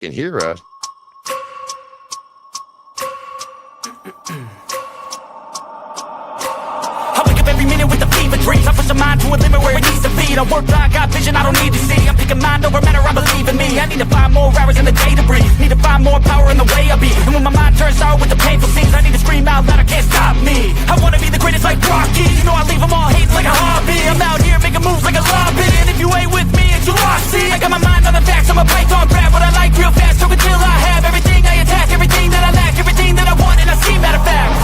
can hear us. I wake up every minute with the fever dreams. I push the mind to a limit where it needs to be. I work blind, got vision I don't need to see. I'm picking mind over matter, I believe in me. I need to find more hours in the day to breathe. Need to find more power in the way I be. And when my mind turns sour with the painful scenes, I need to scream out loud, I can't stop me. I wanna be the greatest like Rocky. You know I leave them all hating like a hobby. I'm out here making moves like a lobby. And if you ain't with me, it's you lost. See, I got my mind on the facts, I'm a python grab what I like real fast. So until I have everything I attack, everything that I lack, everything that I want, and I see matter of fact.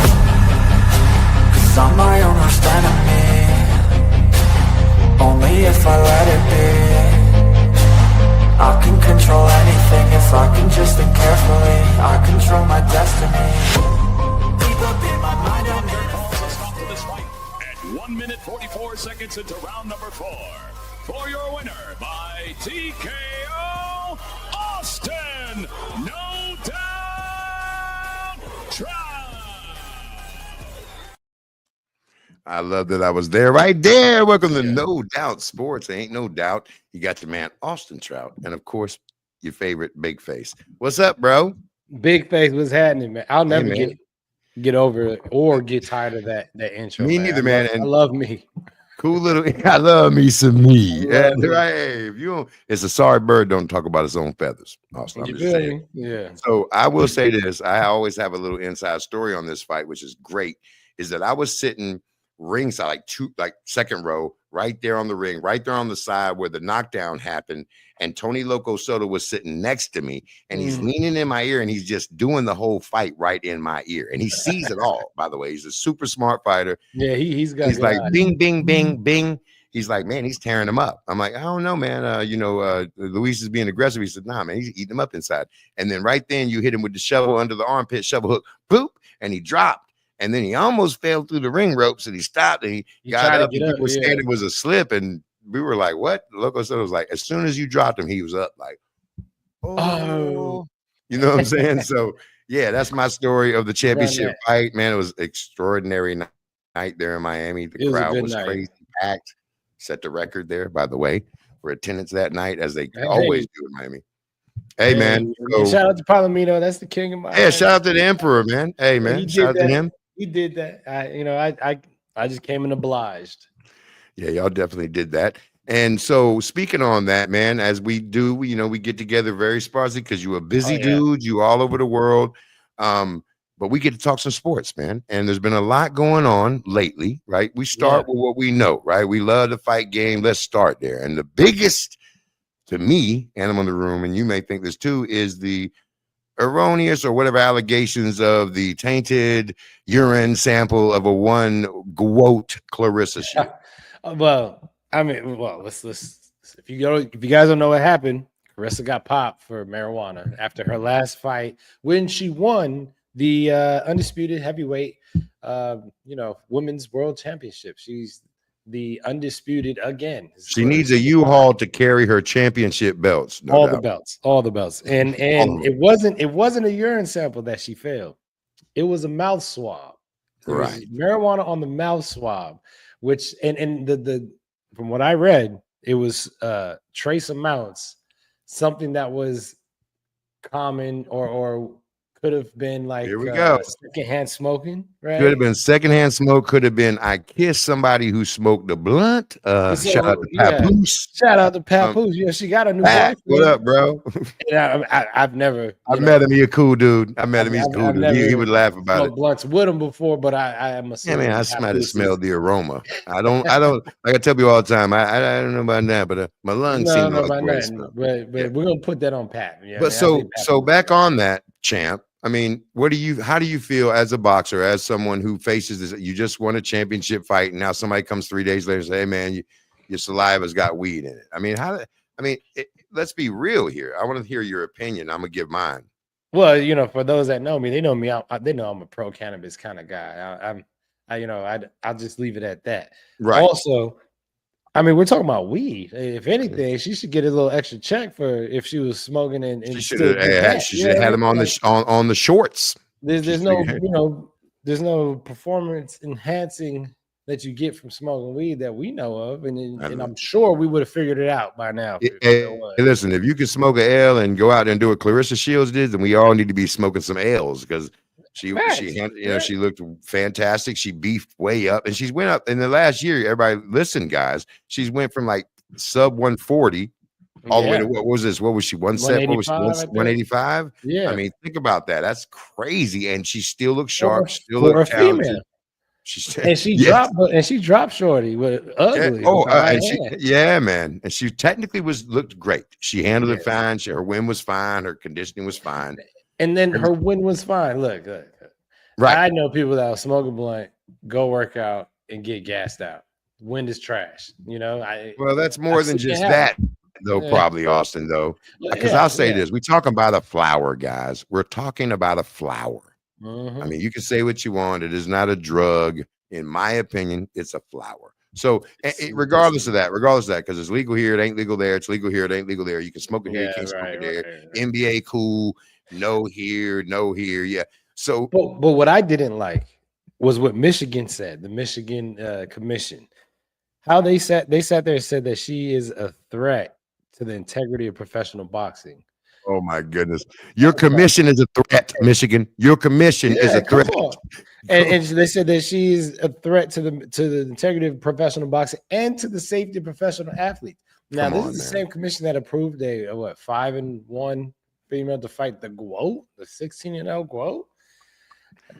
I'm my own worst enemy. Only if I let it be. I can control anything if I can just think carefully. I control my destiny. Deep up in my mind, I'm in this fight at 1 minute 44 seconds into round number 4. For your winner by TKO, Austin, no doubt, Trout. I love that I was there right there. Welcome to No Doubt Sports. Ain't no doubt. You got your man, Austin Trout. And of course, your favorite Big Face. What's up, bro? Big Face, what's happening, man? I'll never get over it or get tired of that intro. Me neither, man. I love me. Cool little, I love me some me. And right, if you don't, it's a sorry bird don't talk about its own feathers. Austin, I'm just saying. Yeah. So I will say this. I always have a little inside story on this fight, which is great, is that I was sitting ringside, like second row, right there on the ring, right there on the side where the knockdown happened. And Tony Loco Soto was sitting next to me, and he's leaning in my ear, and he's just doing the whole fight right in my ear. And he sees it all, by the way. He's a super smart fighter. Yeah, he's like bing, bing, bing, bing. He's like, man, he's tearing him up. I'm like, I don't know, man. Luis is being aggressive. He said, nah, man, he's eating him up inside. And then right then you hit him with the shovel under the armpit, shovel hook, boop, and he dropped. And then he almost fell through the ring ropes, and he stopped, and he got up. People were saying it was a slip, and we were like, what? Loco Soto was like, as soon as you dropped him, he was up like, oh. You know what I'm saying? So, yeah, that's my story of the championship fight. Man, it was extraordinary night there in Miami. The crowd was crazy packed. Set the record there, by the way, for attendance that night, as they always do in Miami. Hey, man. So, shout out to Palomino. That's the king of Miami. Yeah, shout out to the Emperor, man. Hey, man. Shout out to him. He did that. I just came in obliged. Yeah, y'all definitely did that. And so speaking on that, man, as we do, we get together very sparsely because you're a busy dude. You all over the world. But we get to talk some sports, man. And there's been a lot going on lately, right? We start with what we know, right? We love the fight game. Let's start there. And the biggest, to me, animal in the room, and you may think this too, is the erroneous or whatever allegations of the tainted urine sample of a one Gwoat Clarissa shoot. Let's if you guys don't know what happened, Clarissa got popped for marijuana after her last fight when she won the undisputed heavyweight women's world championship. She's the undisputed again. She needs a U-Haul to carry her championship belts. All the belts. And it wasn't a urine sample that she failed. It was a mouth swab. Right. Marijuana on the mouth swab, which and the from what I read, it was trace amounts, something that was common or could have been like here we go. Secondhand smoking, right? Could have been secondhand smoke. Could have been I kissed somebody who smoked a blunt. Shout out to Papoose. Shout out to Papoose. She got a new boyfriend. What up, bro? I've never. I met him. He's a cool dude. I met him. He's cool dude. He would laugh about it. Blunts with him before, but I must. Yeah, man. I might have smelled the aroma. I don't. Like I tell people all the time. I don't know about that, but my lungs seem to like great smell. But we're gonna put that on Pat. Yeah, but so back on that, champ. I mean, how do you feel as a boxer, as someone who faces this? You just won a championship fight, and now somebody comes 3 days later and say, "Hey, man, your saliva's got weed in it." I mean, let's be real here. I want to hear your opinion. I'm gonna give mine. Well, for those that know me, they know me. They know I'm a pro cannabis kind of guy. I'll just leave it at that. Right. Also, I mean, we're talking about weed. If anything, she should get a little extra check for if she was smoking and she should have had him on the shorts. There's no performance enhancing that you get from smoking weed that we know of, and I know. I'm sure we would have figured it out by now. Hey, listen, if you can smoke an L and go out and do what Clarissa Shields did, then we all need to be smoking some L's because she looked fantastic. She beefed way up, and she's went up in the last year. Everybody, listen, guys, she's went from like sub 140 all the way to what was this? What was she? 185? Yeah. I mean, think about that. That's crazy. And she still looks For- sharp, still for a looks talented. female. She's And she yes. dropped Shorty with ugly. Yeah. Oh, with the right and she, hand. yeah, man. And she technically looked great. She handled it Yes. fine. Her win was fine. Her conditioning was fine. And then her win was fine. Look. Right. I know people that will smoke a blunt, go work out, and get gassed out. Wind is trash. You know, Well, that's more than seen it just happen. that, though, probably, Austin, though. Because I'll say this. We're talking about a flower, guys. We're talking about a flower. Mhm. I mean, you can say what you want. It is not a drug. In my opinion, it's a flower. So regardless of that, because it's legal here, it ain't legal there. It's legal here, it ain't legal there. You can smoke it here, you can't smoke it there. Right. NBA cool, no here, no here. Yeah. So But what I didn't like was what Michigan said, the Michigan commission. How they sat there and said that she is a threat to the integrity of professional boxing. oh my goodness. Your commission is a threat, Michigan. Your commission is a threat. And they said that she's a threat to the integrity of professional boxing and to the safety of professional athletes. Now, this is the same commission that approved a 5-1 female to fight the GWOAT, the 16-0 GWOAT.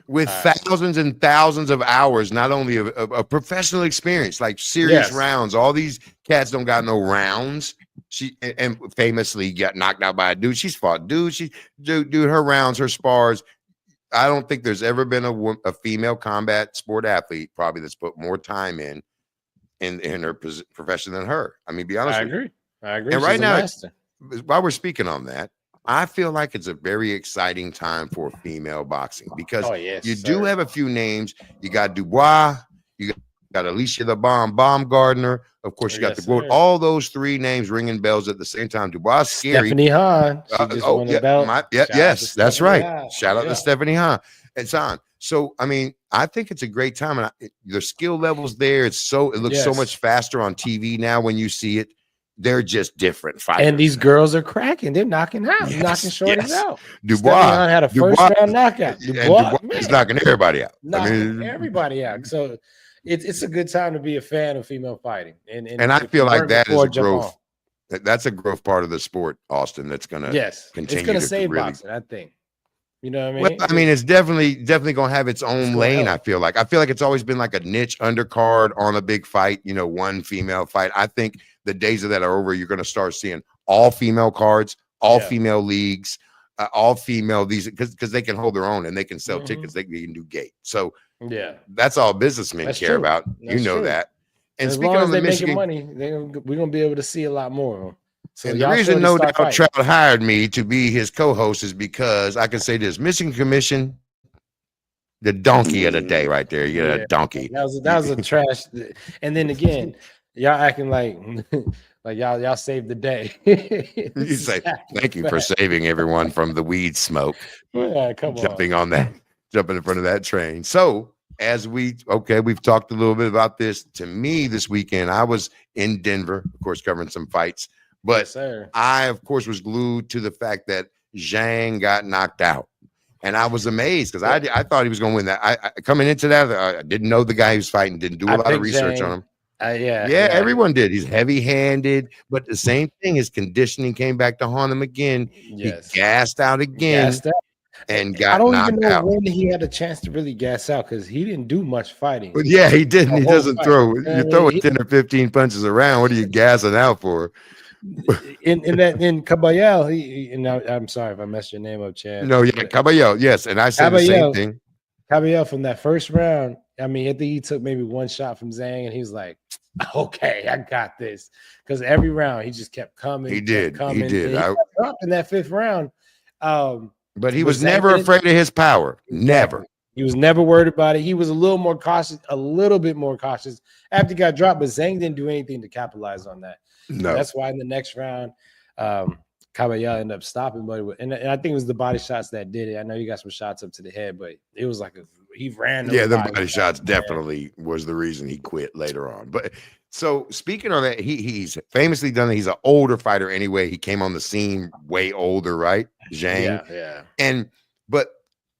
With thousands and thousands of hours, not only of professional experience, like serious rounds. All these cats don't got no rounds. She and famously got knocked out by a dude. She's fought dude. Dude, her rounds, her spars. I don't think there's ever been a female combat sport athlete probably that's put more time in her profession than her. I mean, be honest. I agree. And right now, while we're speaking on that, I feel like it's a very exciting time for female boxing because you do have a few names. You got Dubois, you got Alicia the Baumgardner. Of course, you got the GWOAT. All those three names ringing bells at the same time. Dubois is scary. Stephanie Hahn. She just won the belt. Yes, that's right. Hahn. Shout out to Stephanie Hahn. It's on. So, I mean, I think it's a great time. And the skill levels there, it looks so much faster on TV now when you see it. They're just different fighters. And these girls are cracking. They're knocking out, knocking shorties out. Dubois had a first round knockout. Dubois is knocking everybody out. Everybody out. So it's a good time to be a fan of female fighting. And I feel like that is a growth. That's a growth part of the sport, Austin. That's going to continue. It's going to save boxing, I think. You know what I mean? Well, I mean, it's definitely going to have its own lane. I feel like it's always been like a niche undercard on a big fight. You know, one female fight. I think the days of that are over. You're going to start seeing all female cards, all female leagues, all female because they can hold their own and they can sell tickets. They can do gate. So that's all businessmen care about. You know that. And speaking of the Michigan money, we're going to be able to see a lot more of them. So and the reason No Doubt Trout hired me to be his co-host is because I can say this: Michigan Commission, the donkey of the day, right there. You got a donkey. That was a trash. And then again, y'all acting like y'all saved the day. You say thank you for saving everyone from the weed smoke. Jumping in front of that train. So we've talked a little bit about this. To me, this weekend I was in Denver, of course, covering some fights. But I, of course, was glued to the fact that Zhang got knocked out. And I was amazed because I thought he was going to win that. I coming into that, I didn't know the guy he was fighting, didn't do a lot of research on him. Everyone did. He's heavy-handed, but the same thing, his conditioning came back to haunt him again. He gassed out again and got knocked out. I don't even know when he had a chance to really gas out because he didn't do much fighting. But yeah, he didn't. He doesn't throw. You're throwing 10 or 15 punches around. What are you gassing out for? in Caballel, and I'm sorry if I messed your name up, Chad. No, Caballel, yes, and I said the same thing. Caballel from that first round. I mean, I think he took maybe one shot from Zhang, and he was like, "Okay, I got this." Because every round he just kept coming. He did. He dropped in that fifth round. But he was never afraid of his power. Never. He was never worried about it. He was a little bit more cautious after he got dropped. But Zhang didn't do anything to capitalize on that. No, that's why in the next round, Caballel ended up stopping, but and I think it was the body shots that did it. I know you got some shots up to the head, but it was like he ran. Yeah, the body shots definitely was the reason he quit later on. But so speaking of that, he's famously done it. He's an older fighter anyway. He came on the scene way older, right? Zhang. Yeah. And but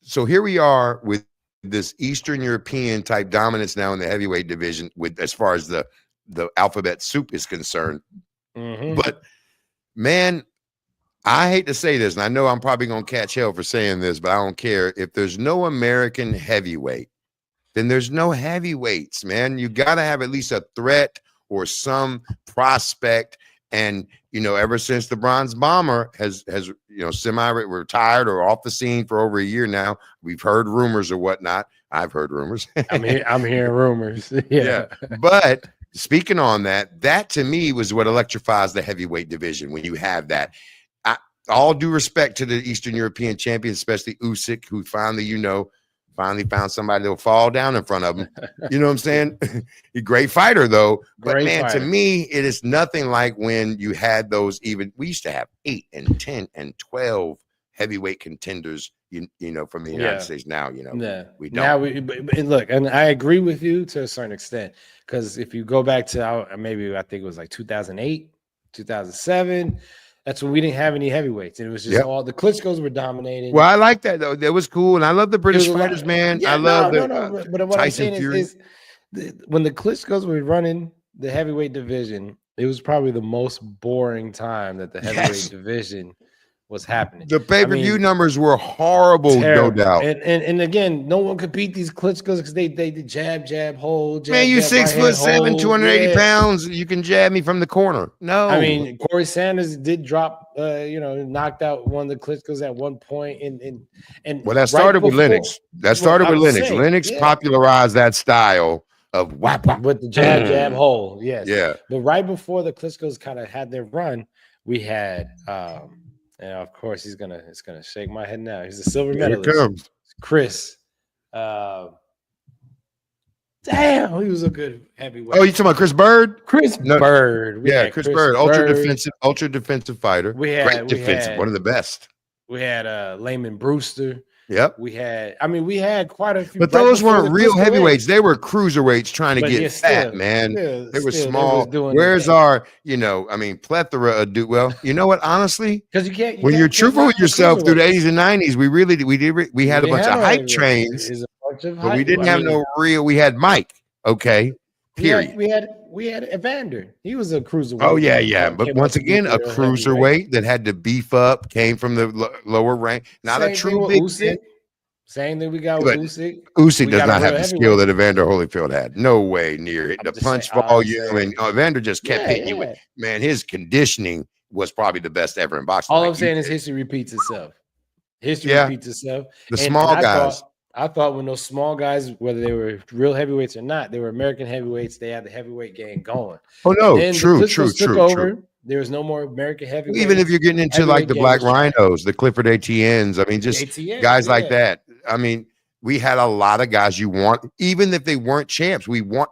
so here we are with this Eastern European type dominance now in the heavyweight division, with as far as the alphabet soup is concerned. But man, I hate to say this, and I know I'm probably gonna catch hell for saying this, but I don't care. If there's no American heavyweight, then there's no heavyweights, man. You got to have at least a threat or some prospect. And, you know, ever since the Bronze Bomber has semi-retired or off the scene for over a year now, we've heard rumors or whatnot. I've heard rumors. I'm hearing rumors. Yeah. But speaking on that to me was what electrifies the heavyweight division when you have that. All due respect to the Eastern European champion, especially Usyk, who finally found somebody that'll fall down in front of him. You know what I'm saying? He's a great fighter, though. But to me, it is nothing like when you had those we used to have 8 and 10 and 12 heavyweight contenders, you know, from the United States. Now, you know, we don't. Now look, and I agree with you to a certain extent, because if you go back to I think it was like 2008, 2007, that's when we didn't have any heavyweights. And it was just all the Klitschko's were dominating. Well, I like that, though. That was cool. And I love the British fighters, man. Yeah, I love but what Tyson I'm saying is when the Klitschko's were running the heavyweight division, it was probably the most boring time that the heavyweight division was happening. The pay-per-view numbers were horrible, no doubt. And again, no one could beat these Klitschko's because they jab, hold. Man, you 6'7", 280 pounds. You can jab me from the corner. No, I mean, Corey Sanders did drop, knocked out one of the Klitschko's at one point. And well, that started with Lennox. Lennox popularized that style of whap with the jab, hold. Yes. Yeah. But right before the Klitschko's kind of had their run, we had and of course, it's gonna shake my head now. He's a silver medalist. Chris. Damn, he was a good heavyweight. Oh, you talking about Chris Bird? Bird. Chris Bird, ultra defensive fighter. Great defensive, one of the best. We had Layman Brewster. Yep. We had quite a few. But those weren't real heavyweights. They were cruiserweights trying to get fat, man. They were small. Where's our, plethora of well, you know what? Honestly, because you can't. When you're truthful with yourself through the 80s and 90s, we had a bunch of hype trains, but we didn't have no real. We had Mike. Okay. Period. We had Evander. He was a cruiserweight. Oh yeah. But once again, a cruiserweight that had to beef up, came from the lower rank. Not a true big Usyk. Same thing we got with Usyk. Usyk does not have the skill that Evander Holyfield had. No way near it. The punch volume, and Evander just kept hitting you with. Man, his conditioning was probably the best ever in boxing. All I'm saying is history repeats itself. Repeats itself. The small guys. I thought when those small guys, whether they were real heavyweights or not, they were American heavyweights. They had the heavyweight game going. Oh no, true. There was no more American heavyweights. Even if you're getting into like the Black Rhinos, the Clifford ATNs, just guys like that. We had a lot of guys you want, even if they weren't champs.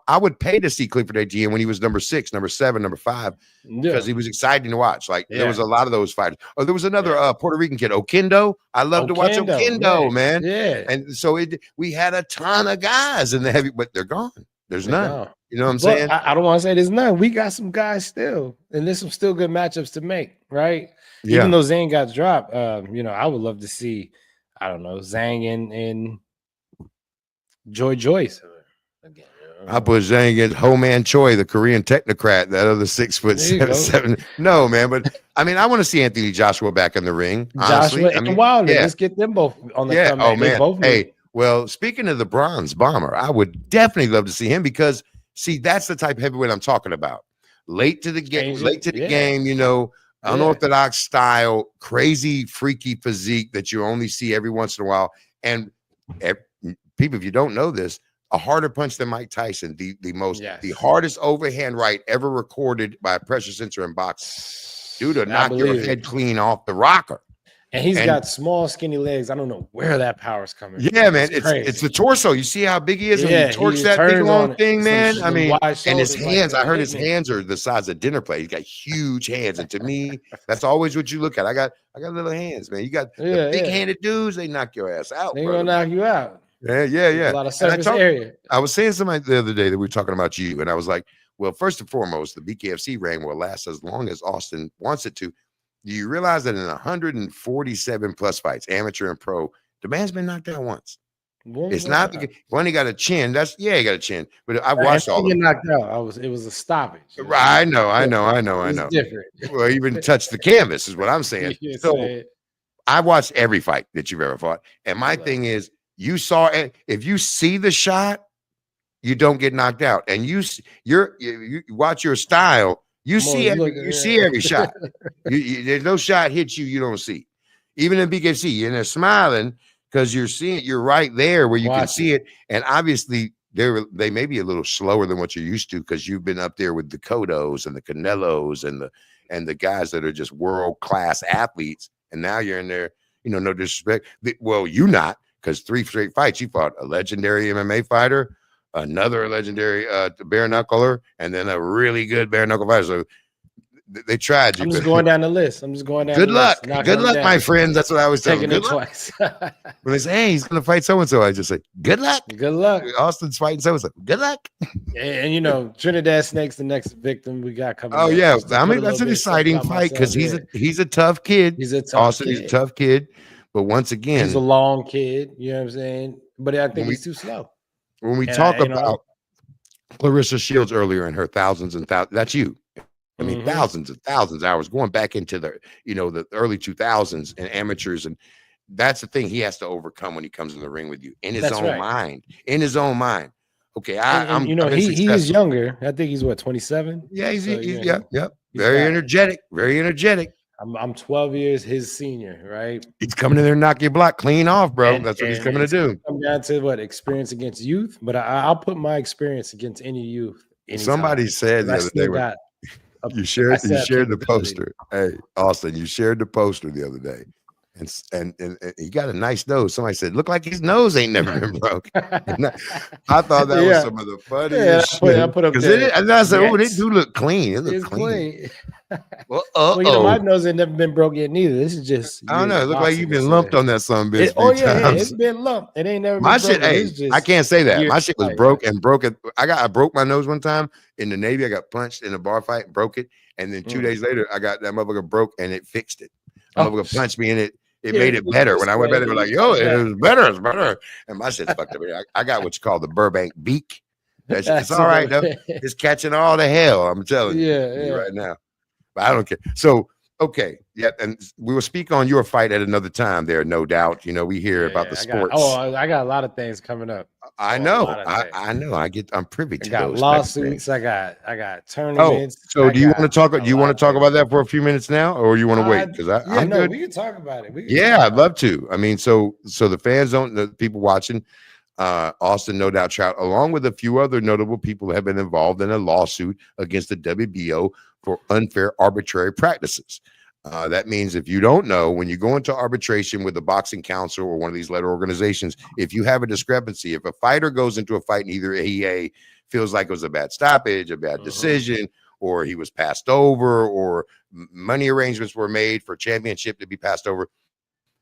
I would pay to see Clifford ATN when he was number 6, number 7, number 5, because he was exciting to watch. There was a lot of those fighters. Oh, there was another Puerto Rican kid, Oquendo. I love to watch Oquendo, man. Yeah. And so we had a ton of guys in the heavy, but they're gone. There's none. You know what I'm saying? I don't want to say there's none. We got some guys still, and there's some still good matchups to make, right? Yeah. Even though Zhang got dropped, I would love to see, I don't know, Zhang and Joyce again. I put Zhang against Ho Man Choi, the Korean technocrat, that other 6'7". No, man, but I want to see Anthony Joshua back in the ring. Honestly. Joshua and Wilder. Let's get them both on the comeback. Oh man. Hey, well, speaking of the Bronze Bomber, I would definitely love to see him because that's the type of heavyweight I'm talking about. Late to the game, unorthodox style, crazy, freaky physique that you only see every once in a while. And people, if you don't know this, a harder punch than Mike Tyson, the hardest overhand right ever recorded by a pressure sensor in boxing. Dude, to knock your head clean off the rocker. And he's got small, skinny legs. I don't know where that power's coming from. Yeah, man. It's the torso. You see how big he is? Yeah, he torques that big long thing, man. And his hands, I heard his hands are the size of dinner plate. He's got huge hands. And to me, that's always what you look at. I got little hands, man. You got the big-handed dudes, they knock your ass out. They're going to knock you out. There's a lot of surface area. I was saying something the other day that we were talking about you, and I was like, well, first and foremost, the BKFC reign will last as long as Austin wants it to. Do you realize that in 147 plus fights, amateur and pro, the man's been knocked out once? It's not when he got a chin. He got a chin. But I've watched all of them. Knocked out. It was a stoppage. Right, I know. It's different. Well, even touched the canvas is what I'm saying. So I watched every fight that you've ever fought, and my thing is, you saw it. If you see the shot, you don't get knocked out, and you watch your style. You see every shot. There's no shot hits you don't see. Even in BKFC, you're in there smiling because you're seeing it. You're right there where you can see it. And obviously, they may be a little slower than what you're used to because you've been up there with the Cottos and the Canelos and the guys that are just world class athletes. And now you're in there. No disrespect. Well, you not because 3 straight fights you fought a legendary MMA fighter, another legendary bare knuckler, and then a really good bare knuckle fighter. So they tried you. I'm just going down the list. Good luck. Good luck, my friends. That's what I was telling them. Taking it twice. When they say, hey, he's going to fight so-and-so, I just say, good luck. Good luck. Austin's fighting so-and-so. Good luck. And Trinidad Snake's the next victim we got coming. Oh, yeah. I mean, that's an exciting fight because he's a tough kid. He's a tough kid. But once again, he's a long kid. You know what I'm saying? But I think he's too slow. When we talk about Clarissa Shields earlier and her thousands and thousands, that's you. I mean, thousands and thousands of hours going back into the early 2000s and amateurs. And that's the thing he has to overcome when he comes in the ring with you in his own mind. In his own mind. Okay. He is younger. I think he's 27. Yeah. Yep. Very energetic. Very energetic. I'm 12 years his senior, right? He's coming in there and knock your block clean off, bro. That's what he's coming to do. Come down to experience against youth, but I'll put my experience against any youth. Anytime. Somebody said the other day you shared the poster. Hey, Austin, you shared the poster the other day. And he got a nice nose. Somebody said, look like his nose ain't never been broke. I thought that was some of the funniest shit. I put up and I said, oh, they do look clean. It looks clean. Well, my nose ain't never been broke yet neither. This is just I don't know. It looked like you've been lumped on that son bitch. It's been lumped. It ain't never been shit. Hey, I can't say that. My shit was broke. I broke my nose one time in the Navy. I got punched in a bar fight, broke it. And then 2 days later, I got that motherfucker broke and it fixed it. Motherfucker punched me in it. It made it better. When I went back, they were like, yo, it was better. It's better. And my shit's fucked up. I got what you call the Burbank beak. It's all right, though. It's catching all the hell. I'm telling you right now. But I don't care. So, okay. Yeah. And we will speak on your fight at another time there, no doubt. We hear about the sports. I got a lot of things coming up. I know. I know. I'm privy to those. Lawsuits. I got tournaments. So do you want to talk? Do you want to talk about that for a few minutes now, or you want to wait? Because I'm good. We can talk about it. I'd love to. I mean, so the fans the people watching, Austin, no doubt, Trout, along with a few other notable people, have been involved in a lawsuit against the WBO for unfair arbitrary practices. That means if you don't know, when you go into arbitration with the boxing council or one of these letter organizations, if you have a discrepancy, if a fighter goes into a fight and either he feels like it was a bad stoppage, a bad decision, or he was passed over, or money arrangements were made for championship to be passed over,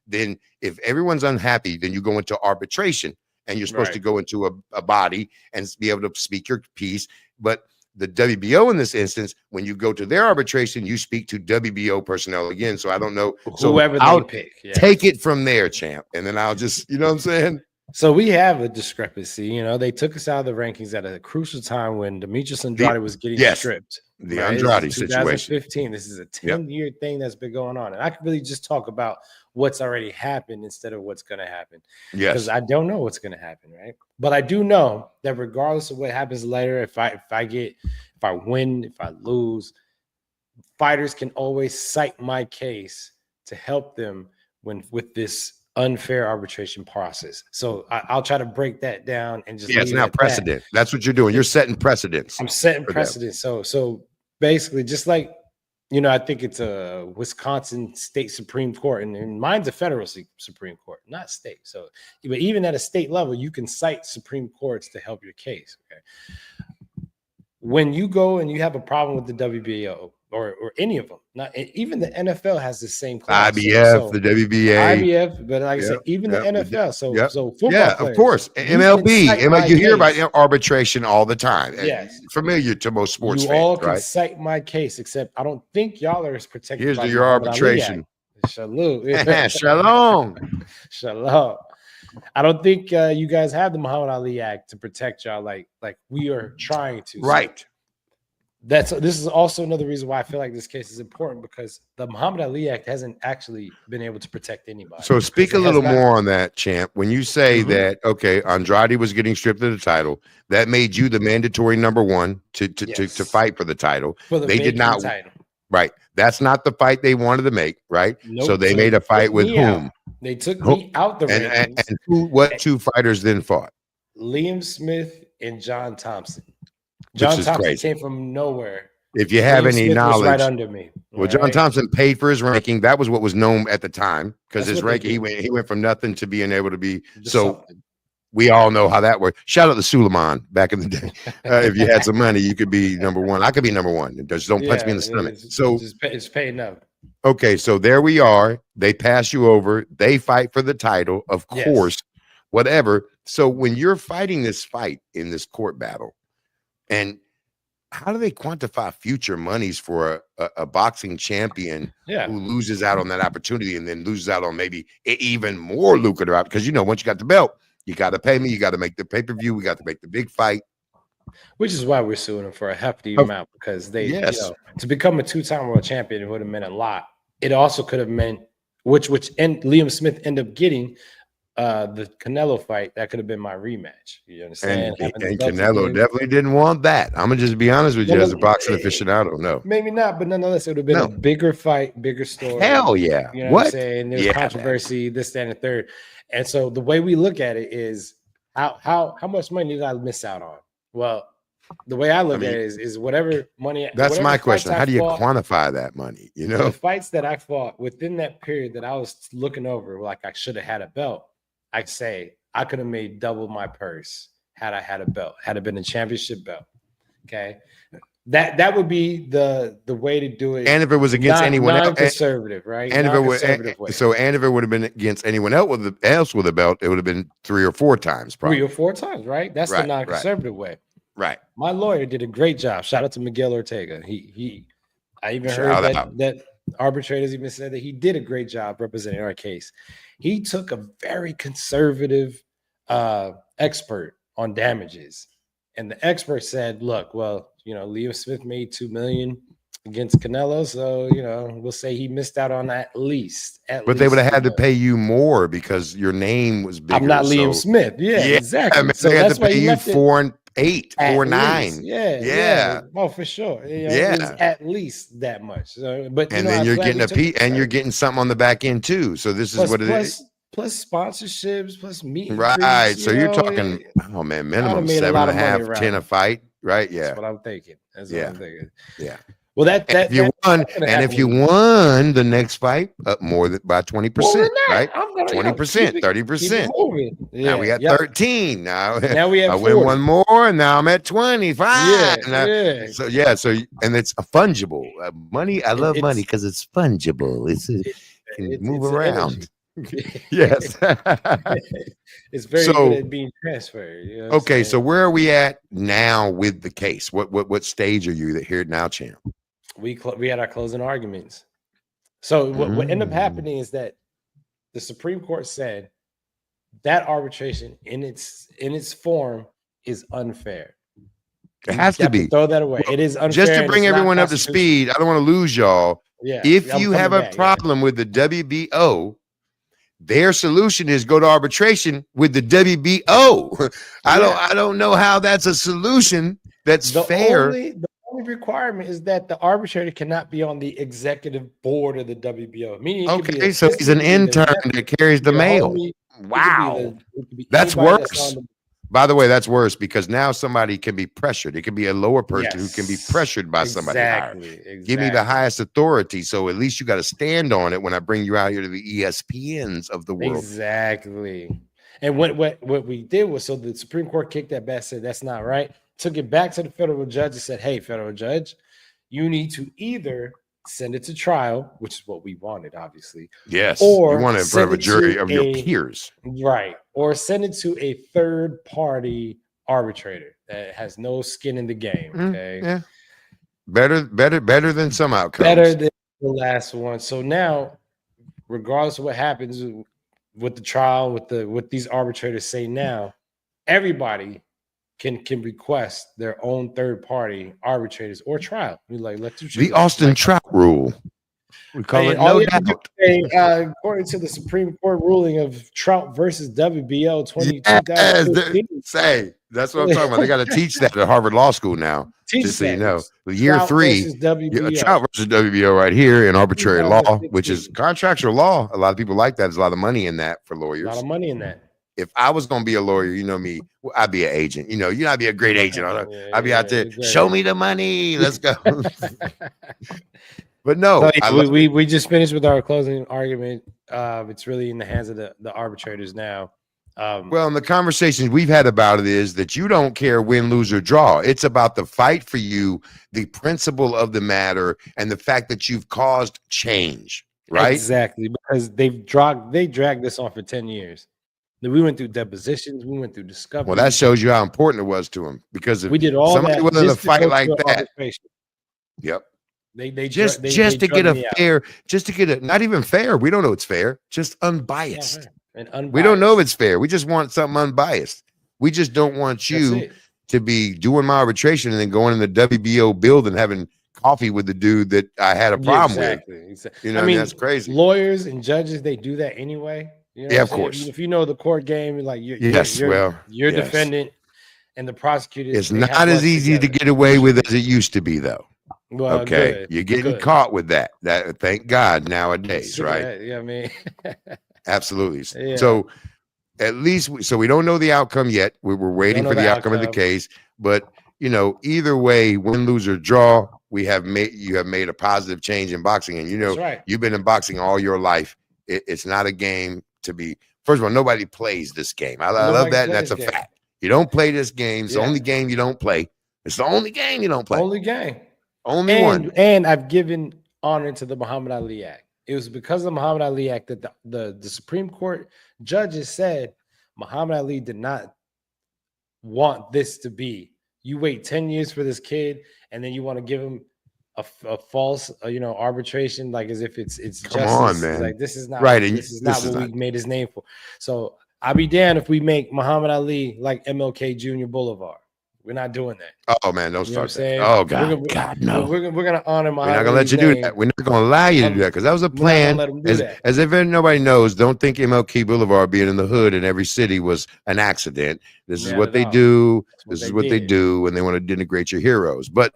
then if everyone's unhappy, then you go into arbitration and you're supposed to go into a body and be able to speak your piece. But the WBO in this instance, when you go to their arbitration, you speak to WBO personnel again. So I don't know. So whoever I'll they pick, take it from there, champ. And then I'll just, you know what I'm saying? So we have a discrepancy. They took us out of the rankings at a crucial time when Demetrius Andrade was getting stripped. The Andrade situation. 2015. This is a 10-year thing that's been going on. And I can really just talk about what's already happened instead of what's going to happen. Yes. Because I don't know what's going to happen, right? But I do know that regardless of what happens later, if I win, if I lose, fighters can always cite my case to help them with this unfair arbitration process. So I'll try to break that down and just it's now precedent. That's what you're doing. You're setting precedents. I'm setting precedents. So basically, just like I think it's a Wisconsin State Supreme Court, and mine's a federal Supreme Court, not state. So, but even at a state level, you can cite Supreme Courts to help your case. Okay. When you go and you have a problem with the WBO, or any of them. Not even the NFL has the same class. IBF, the WBA, IBF, but like I said, even the yep, NFL. So yep. so football Yeah, players, of course. you can MLB, cite my you hear about case. arbitration all the time. Yes, Familiar to most sports you fans, all can right? cite my case, except I don't think y'all are as protected Here's by your Muhammad Ali arbitration. Act. Shalom. Shalom. Shalom. I don't think you guys have the Muhammad Ali Act to protect y'all like we are trying to. Right. So this is also another reason why I feel like this case is important, because the Muhammad Ali Act hasn't actually been able to protect anybody. So speak a little more on that, champ. When you say that, okay, Andrade was getting stripped of the title, that made you the mandatory number one to fight for the title. They did not. Title. Right. That's not the fight they wanted to make, right? Nope. So they made a fight with whom? They took me out the rankings. And what two fighters then fought? Liam Smith and John Thompson. John Thompson came from nowhere. If you have any knowledge, right under me. Well, John Thompson paid for his ranking. That was what was known at the time, because his ranking, he went from nothing to being able to be. So we all know how that worked. Shout out to Suleiman back in the day. If you had some money, you could be number one. I could be number one. Just don't punch me in the stomach. So it's paying up. Okay, so there we are. They pass you over. They fight for the title, of course, whatever. So when you're fighting this fight in this court battle, and how do they quantify future monies for a boxing champion who loses out on that opportunity and then loses out on maybe even more lucrative? Because, once you got the belt, you got to pay me. You got to make the pay-per-view. We got to make the big fight. Which is why we're suing them for a hefty amount, because they, to become a two-time world champion, it would have meant a lot. It also could have meant, which Liam Smith ended up getting, the Canelo fight. That could have been my rematch. You understand? And Canelo definitely didn't want that. I'm gonna just be honest with you, as a boxing aficionado. No, maybe not, but nonetheless, it would have been a bigger fight, bigger story. Hell yeah! You know what I'm saying? There's controversy, this, that, and the third. And so the way we look at it is how much money did I miss out on? Well, the way I look at it is whatever money. That's my question. How do you quantify that money? The fights that I fought within that period that I was looking over, like I should have had a belt. I'd say I could have made double my purse had I had a belt, had it been a championship belt. Okay. That would be the way to do it. And if it was against anyone else, conservative, right? And if it would have been against anyone else with a belt, it would have been 3 or 4 times, probably. 3 or 4 times, right? That's the non-conservative way. Right. My lawyer did a great job. Shout out to Miguel Ortega. I even heard that arbitrators even said that he did a great job representing our case. He took a very conservative expert on damages, and the expert said, "Look, well, Liam Smith made $2 million against Canelo, so we'll say he missed out on at least. But they would have had to pay you more because your name was bigger. I'm not Liam Smith. Yeah, exactly. I mean, so they had to pay you 4 and 8, 4 9. Yeah. Oh, for sure. It was at least that much. So, but then you're getting you're getting something on the back end too. So this is what it is. Plus sponsorships, plus meetings. Right. So you're talking, minimum 7.5, 10 a fight. Right. Yeah. That's what I'm thinking. What I'm thinking. Yeah. Well, if you won the next fight more than by 20%, right? 20%, 30%. Now we got 13. Now we have I win 1 more, and now I'm at 25. So and it's a fungible money. I love money because it's fungible. It can move around. Yes. It's very good at being transferred. Okay, so where are we at now with the case? What stage are you here now, champ? We had our closing arguments. So what ended up happening is that the Supreme Court said that arbitration in its form is unfair. It has to be. Throw that away. It is unfair. Just to bring everyone up to speed, I don't want to lose y'all. Yeah. If you have a problem with the WBO, their solution is go to arbitration with the WBO. I don't know how that's a solution that's fair. The only requirement is that the arbitrator cannot be on the executive board of the WBO. Meaning, so he's an intern that carries the mail. Wow, that's worse. By the way, that's worse because now somebody can be pressured. It can be a lower person who can be pressured by somebody higher. Give me the highest authority. So at least you got to stand on it when I bring you out here to the ESPNs of the world. Exactly. And what we did was, so the Supreme Court kicked that back, said that's not right. Took it back to the federal judge and said, hey, federal judge, you need to either send it to trial, which is what we wanted, obviously. Yes. Or you want it in front of a jury of your peers. Right. Or send it to a third party arbitrator that has no skin in the game. Okay. Yeah. Better than some outcomes. Better than the last one. So now, regardless of what happens with the trial, with these arbitrators say now, everybody can request their own third party arbitrators or trial. We like let you choose. The Austin Trout rule. We call it no doubt. According to the Supreme Court ruling of Trout versus WBO 2015. Say that's what I'm talking about. They got to teach that at Harvard Law School now. Just so you know, year Trout 3, versus WBO. Trout versus WBO right here in arbitrary law, which is contractual law. A lot of people like that. There's a lot of money in that for lawyers. A lot of money in that. If I was going to be a lawyer, you know me, I'd be an agent. You know, I'd be a great agent. I'd be out there, show me the money. Let's go. But no, so we just finished with our closing argument. It's really in the hands of the arbitrators now. Well, and the conversations we've had about it is that you don't care win, lose, or draw. It's about the fight for you, the principle of the matter, and the fact that you've caused change, right? Exactly, because they dragged this on for 10 years. We went through depositions, we went through discovery. Well, that shows you how important it was to them, because if we did all somebody that willing to fight like that. Yep. They just to get a fair, just to get a not even fair. We don't know it's fair, just unbiased. And unbiased. We don't know if it's fair. We just want something unbiased. We just don't want you to be doing my arbitration and then going in the WBO building having coffee with the dude that I had a problem with. Exactly. You know, I mean, that's crazy. Lawyers and judges, they do that anyway. You know yeah, of course. If you know the court game, like you're defendant and the prosecutor. It's not as easy to get away with as it used to be, though. Well, okay, good, you're getting caught with that. Thank God nowadays, right? Yeah, I mean, absolutely. Yeah. So at least, we don't know the outcome yet. We're waiting for the outcome of the case. But you know, either way, win, lose, or draw, you have made a positive change in boxing, and you've been in boxing all your life. It's not a game to be. First of all, nobody plays this game. I love that, and that's a fact. You don't play this game. It's the only game you don't play. It's the only game you don't play. Only game. Only one. And I've given honor to the Muhammad Ali Act. It was because of the Muhammad Ali Act that the Supreme Court judges said Muhammad Ali did not want this to be. You wait 10 years for this kid, and then you want to give him a false, arbitration, like as if it's Come justice. on, man. Like this is not right. This is not what we made his name for. So I'll be damned if we make Muhammad Ali like MLK Jr. Boulevard. We're not doing that. Oh man, don't start that. Oh God, no. We're gonna honor my. We're not gonna let you do that. We're not gonna allow you to do that because that was a plan. As if nobody knows, don't think MLK Boulevard being in the hood in every city was an accident. This is what they do. This is what they do, and they want to denigrate your heroes. But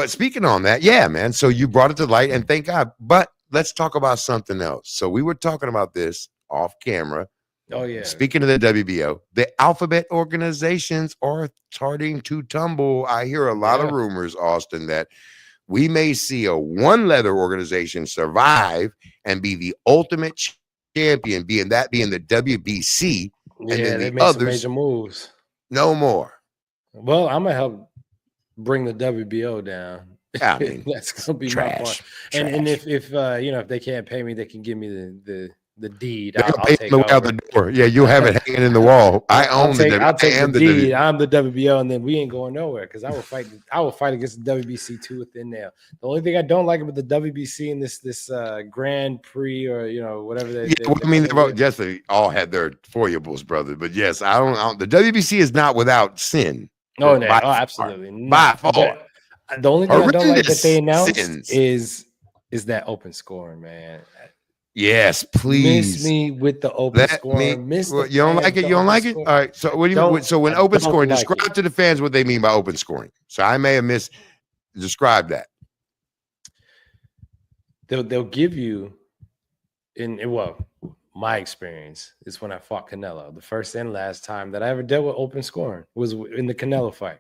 speaking on that, yeah, man. So you brought it to light, and thank God. But let's talk about something else. So we were talking about this off camera. Oh yeah. Speaking of the WBO, the alphabet organizations are starting to tumble. I hear a lot of rumors, Austin, that we may see a one-letter organization survive and be the ultimate champion, being the WBC, and then they the made others some major moves. No more. Well, I'm gonna help bring the WBO down. I mean, that's gonna be trash, my part. trash. And if if they can't pay me, they can give me the deed. I'll take take it out the door. Yeah, you'll have it hanging in the wall. I'll take the deed. I'm the WBO, and then we ain't going nowhere because I will fight. I will fight against the WBC tooth and nail. The only thing I don't like about the WBC and this Grand Prix or whatever they. They all had their foibles, brother. But yes, I don't. The WBC is not without sin. No, absolutely by far. The only thing I don't like that they announced is that open scoring, man. Yes, please. Miss me with the open scoring. You don't like it? You don't like it? All right. So what do you? So when open scoring, describe to the fans what they mean by open scoring. So I may have describe that. They'll give you my experience is when I fought Canelo. The first and last time that I ever dealt with open scoring was in the Canelo fight.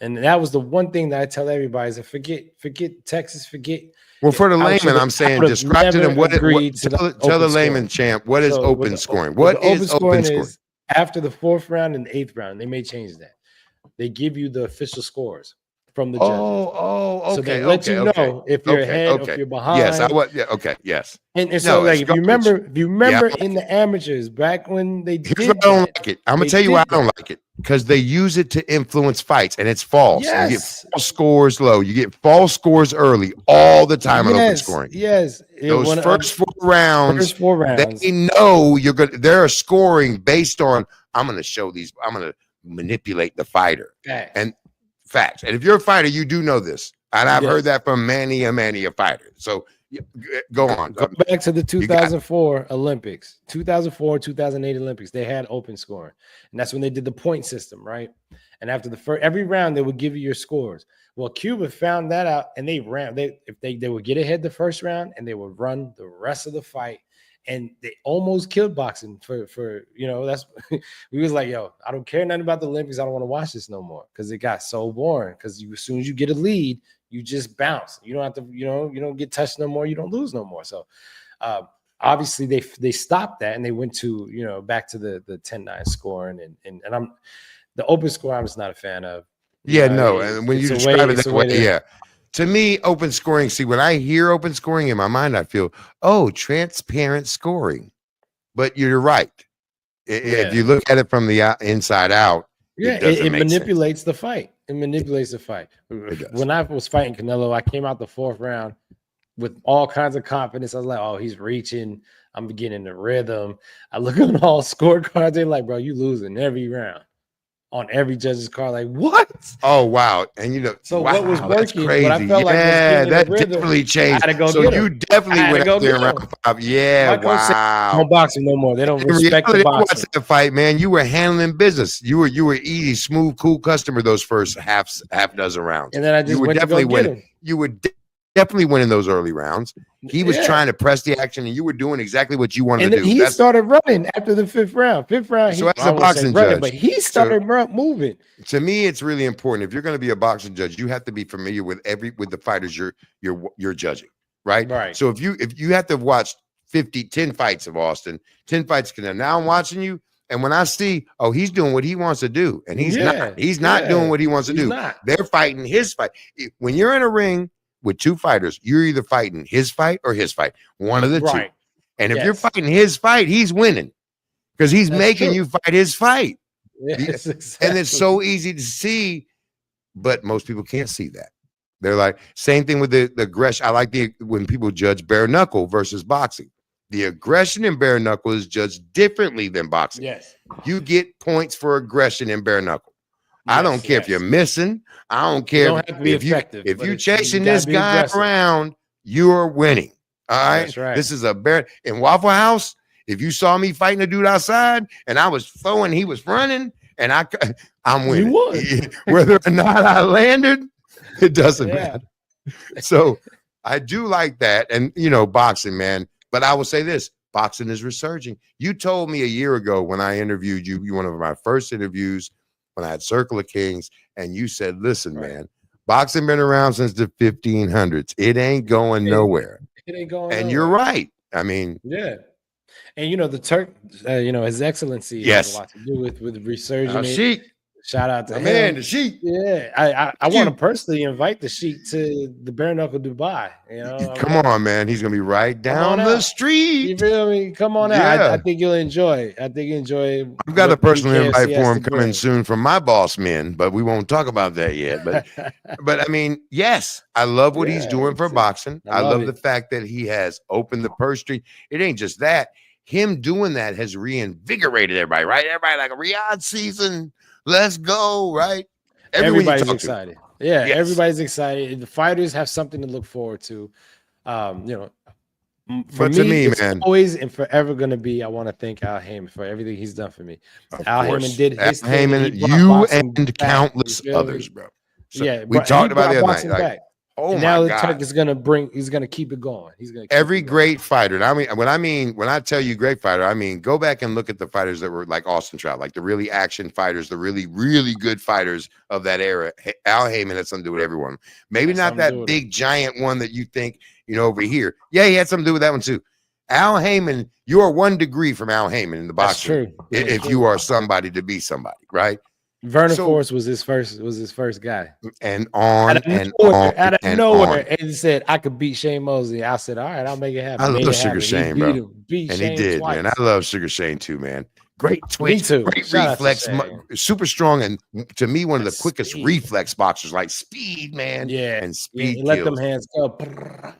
And that was the one thing that I tell everybody is forget Texas, forget. Well, for the layman, I'm saying describe to them tell the layman champ what is open scoring. What is open scoring? After the 4th round and the 8th round, they may change that. They give you the official scores. from the judges. Oh, So they okay, let you okay, know if you're ahead or if okay. you're behind. Yes, I was. Yeah, okay, yes. And so No, like it's if you garbage. remember Yeah, in the amateurs back when they here's did why I don't that, like it. I'm gonna they tell you why I did don't that. like it. Because they use it to influence fights, and it's false. You get Yes. false scores low. You get false scores early all the time on open scoring. Yes. Those first 4 rounds, first 4 rounds. they know you're gonna. They're scoring based on. I'm gonna show these. I'm gonna manipulate the fighter. Facts. And facts. And if you're a fighter, you do know this. And I've heard that from many a fighter. So go on. Go back to the 2004 Olympics, 2004, 2008 Olympics. They had open scoring, and that's when they did the point system, right? And after the first every round, they would give you your scores. Well, Cuba found that out, and they ran. They would get ahead the first round, and they would run the rest of the fight, and they almost killed boxing for that's we was like, yo, I don't care nothing about the Olympics. I don't want to watch this no more because it got so boring. Because as soon as you get a lead, you just bounce. You don't have to, you don't get touched no more. You don't lose no more. So obviously they stopped that and they went to, back to the 10-9 scoring and I'm the open score I'm just not a fan of. And when you describe it that way, to me, open scoring, see, when I hear open scoring in my mind, I feel, transparent scoring. But you're right. If you look at it from the inside out, it manipulates the fight. It manipulates the fight. When I was fighting Canelo, I came out the 4th round with all kinds of confidence. I was like, oh, he's reaching. I'm beginning the rhythm. I look at all scorecards. They're like, bro, you losing every round on every judge's card. Like, what? Oh, wow. And what was working? Crazy. What I felt like was that definitely changed. So you definitely went up there in round 5. Yeah, wow. Don't boxing no more. They don't respect the boxing. Watch that fight, man. You were handling business. You were easy, smooth, cool customer those first half dozen rounds. And then I just went definitely to go get him. You were definitely winning those early rounds. He was trying to press the action, and you were doing exactly what you wanted to do. He started running after the 5th round. 5th round, so as a boxing judge, but he started moving. To me, it's really important. If you're going to be a boxing judge, you have to be familiar with the fighters you're judging, right? Right. So if you have to watch 10 fights of Austin, 10 fights Canelo. Now I'm watching you, and when I see, he's doing what he wants to do, and he's not doing what he wants to do. They're fighting his fight. When you're in a ring with 2 fighters, you're either fighting his fight or his fight, one of the two. And if you're fighting his fight, he's winning because he's making you fight his fight. Yes, exactly. And it's so easy to see, but most people can't see that. They're like, same thing with the aggression. I like when people judge bare knuckle versus boxing. The aggression in bare knuckle is judged differently than boxing. Yes. You get points for aggression in bare knuckle. I don't care if you're missing. I don't care if you're chasing this guy around, you're winning. All right. That's right. This is a bear in Waffle House. If you saw me fighting a dude outside and I was throwing, he was running, and I'm winning. Whether or not I landed, it doesn't matter. So I do like that. And boxing, man. But I will say this: boxing is resurging. You told me a year ago when I interviewed you, one of my first interviews when I had Circle of Kings, and you said, listen, man, boxing been around since the 1500s. It ain't going nowhere. It ain't going and nowhere. You're right. I mean, and the Turk, His Excellency has a lot to do with resurging. Shout out to him. Man, the Sheik. Yeah, I want to personally invite the Sheik to the Bare Knuckle Dubai. Come on, man. He's gonna be right down the street. You feel me? Come on out. I think you'll enjoy. I've got a personal invite for him coming soon from my boss men, but we won't talk about that yet. But but I mean, yes, I love what he's doing for boxing. I love the fact that he has opened the purse string. It ain't just that. Him doing that has reinvigorated everybody, right? Everybody like a Riyadh season. Let's go, right? Everybody's excited. Everybody's excited. The fighters have something to look forward to. For me, it's always and forever going to be. I want to thank Al Heyman for everything he's done for me. Al Heyman did his thing. You and countless others, bro. So we talked about the other night. Oh my now God. The Turk is he's gonna keep it going. He's gonna keep every great fighter. And when I tell you great fighter, I mean go back and look at the fighters that were like Austin Trout, like the really action fighters, the really, really good fighters of that era. Al Heyman had something to do with everyone. Maybe not that big giant one that you think, over here. Yeah, he had something to do with that one too. Al Heyman, you are 1 degree from Al Heyman in the boxing. That's true. If you are somebody to be somebody, right? Vernon So Forrest was his first guy. and on and on Out of and nowhere, on. and he said I could beat Shane Mosley. I said, all right, I'll make it I happen. Made love it Sugar happen. He Shane, beat bro. him, beat And he Shane did, twice. man. I love Sugar Shane too, man. Great Me twitch, too. great Shout out to reflex, Shane. super strong, and to me, one of And the quickest speed. reflex boxers, like speed, man. Yeah, And yeah, he speed let them kills. hands go.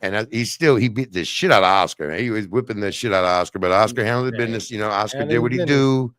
And he beat the shit out of Oscar, man. He was whipping the shit out of Oscar, but Oscar handled the Man, business. You know, Oscar handled did his what he business. do.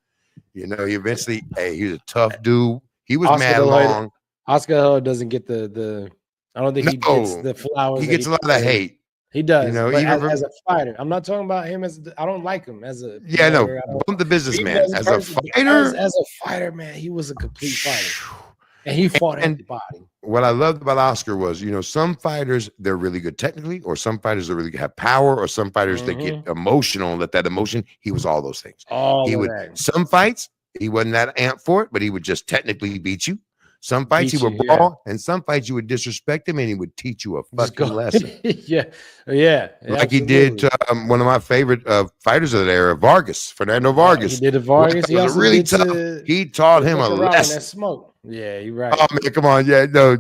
You know, he eventually, he was a tough dude. He was Oscar mad De La Hoya- long. Oscar De La Hoya doesn't get the. I don't think he gets No, the flowers. he that gets a lot of deserves. hate. He does, You know, but even as a fighter, I'm not talking about him as. I don't like him as a. yeah, no, promoter. I don't- bump the businessman even as a person, fighter. as a fighter, man, he was a complete fighter, and he fought everybody. What I loved about Oscar was, you know, some fighters they're really good technically, or some fighters that really have power, or some fighters that get emotional and let that emotion. He was all those things. All of would that. some fights he wasn't that amped for it, but he would just technically beat you. Some fights Beat he would you, brawl, and some fights you would disrespect him, and he would teach you a Just fucking go. lesson. yeah, Like he did to, one of my favorite fighters of that era, Fernando Vargas. He did a Vargas. He was also really did tough. to He taught him a Nicaraguan lesson. that smoke. Yeah, you're right. Oh man, come on, yeah, no,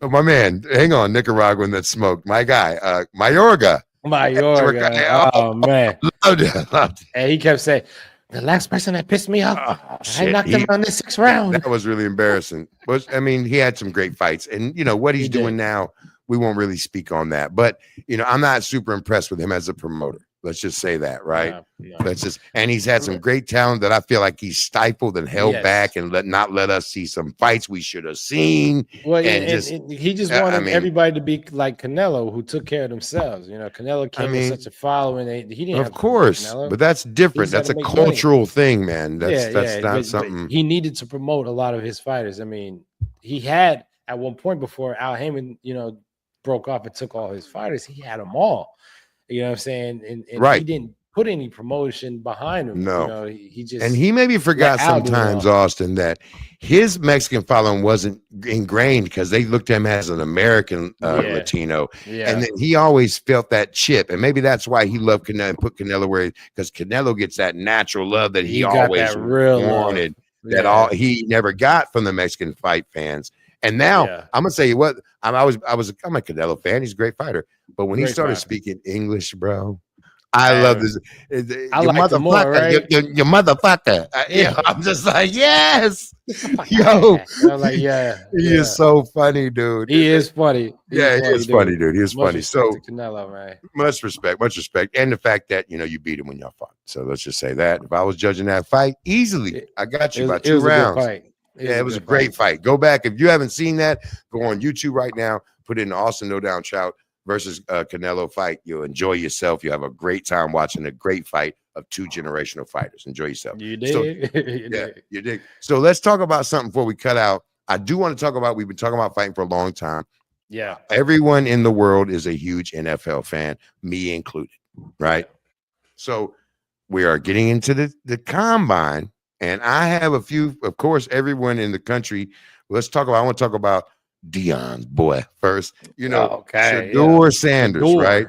my man, hang on, Nicaraguan that smoked, my guy, Mayorga. Oh man, Loved it. and he kept saying, "The last person that pissed me off, I Shit, knocked him on the 6th round." That was really embarrassing. I mean, he had some great fights, and you know what he's doing now. We won't really speak on that, but you know, I'm not super impressed with him as a promoter. Let's just say that, right? No. And he's had some great talent that I feel like he's stifled and held back and not let us see some fights we should have seen. Well, and he just wanted everybody to be like Canelo, who took care of themselves. You know, Canelo came with such a following. He didn't. Of course, but that's different. That's a cultural thing, man. That's not something. But he needed to promote a lot of his fighters. I mean, he had at one point before Al Heyman, you know, broke off and took all his fighters. He had them all. You know what I'm saying? And he didn't put any promotion behind him. No, you know, he just, and he maybe forgot sometimes, Austin, that his Mexican following wasn't ingrained because they looked at him as an American Latino. Yeah. And then he always felt that chip. And maybe that's why he loved Canelo and put Canelo where, because Canelo gets that natural love that he always wanted, that he never got from the Mexican fight fans. And now I'm gonna say what I'm a Canelo fan. He's a great fighter, but when he started speaking English, bro, I love this. I like the more, right? Your motherfucker. I'm just like, yes, yo. I'm like, he is so funny, dude. He is funny. He is funny, dude. He is funny. So Canelo, man. Much respect, and the fact that you know you beat him when y'all fought. So let's just say that if I was judging that fight easily, I got you by 2 rounds. It was a great fight. Go back if you haven't seen that. Go on YouTube right now. Put in Austin No Down Trout versus Canelo fight. You'll enjoy yourself. You have a great time watching a great fight of 2 generational fighters. Enjoy yourself. You did. You did. So let's talk about something before we cut out. I do want to talk about. We've been talking about fighting for a long time. Yeah. Everyone in the world is a huge NFL fan, me included. Right. So we are getting into the combine. And I have a few, of course, everyone in the country. I want to talk about Deion's boy first. You know, Shedeur Sanders, right?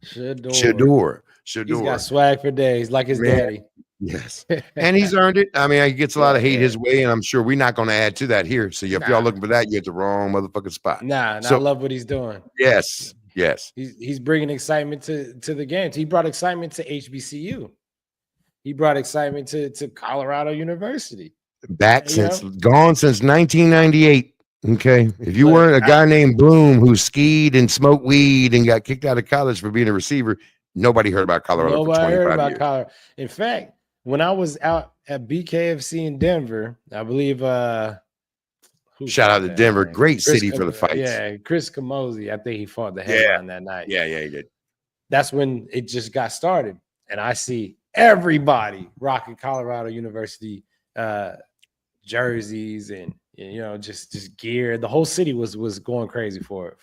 Shedeur. He's got swag for days, like his daddy. Yes. And he's earned it. I mean, he gets a lot of hate his way, and I'm sure we're not going to add to that here. So if y'all looking for that, you're at the wrong motherfucking spot. I love what he's doing. Yes. He's bringing excitement to the games. He brought excitement to HBCU. He brought excitement to Colorado University. Gone since 1998. Okay. If you weren't a guy named Bloom who skied and smoked weed and got kicked out of college for being a receiver, nobody heard about Colorado for 25 years. Colorado. In fact, when I was out at BKFC in Denver, I believe shout out to Denver, great city for the fights. Yeah, Chris Camozzi, I think he fought the headline that night. Yeah, he did. That's when it just got started. And I see everybody rocking Colorado University jerseys and you know just gear. The whole city was going crazy for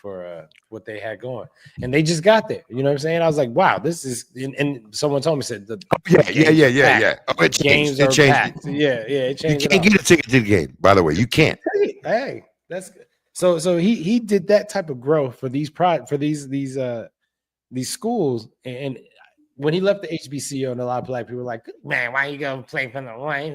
what they had going, and they just got there. You know what I'm saying? I was like, wow, this is. And someone told me said the yeah. Oh, it changed. It changed. Packed. Yeah, it changed. You can't get a ticket to the game. By the way, you can't. Hey, that's good. So he did that type of growth for these schools, and when he left the HBCU, and a lot of black people were like, man, why you go play for the white?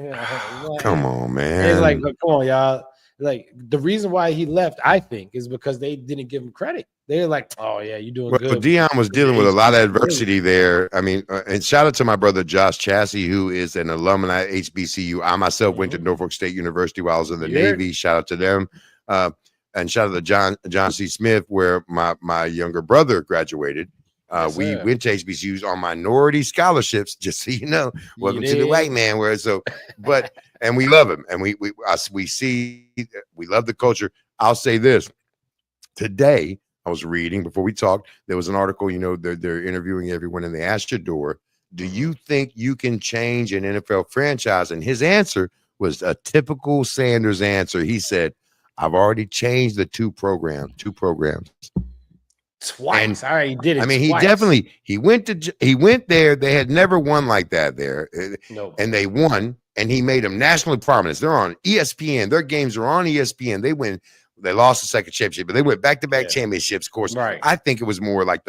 Come on, And man. it's like, come on, y'all. Like the reason why he left, I think, is because they didn't give him credit. They're like, oh yeah, you're doing good. Dion was dealing with a lot of adversity there. I mean, and shout out to my brother Josh Chassie, who is an alumni at HBCU. I myself went to Norfolk State University while I was in the Navy. Shout out to them. And shout out to John C. Smith, where my younger brother graduated. We went to HBCUs on minority scholarships, just so you know. Welcome to the white man. And we love him, and we love the culture. I'll say this today. I was reading before we talked. There was an article. They're interviewing everyone, and they asked Shador, "Do you think you can change an NFL franchise?" And his answer was a typical Sanders answer. He said, "I've already changed the two programs." Twice. All right, he did it. I mean, twice. he went there. They had never won like that there. No. And they won, and he made them nationally prominent. They're on ESPN. Their games are on ESPN. They win. They lost the second championship, but they went back-to-back championships. Of course, right. I think it was more like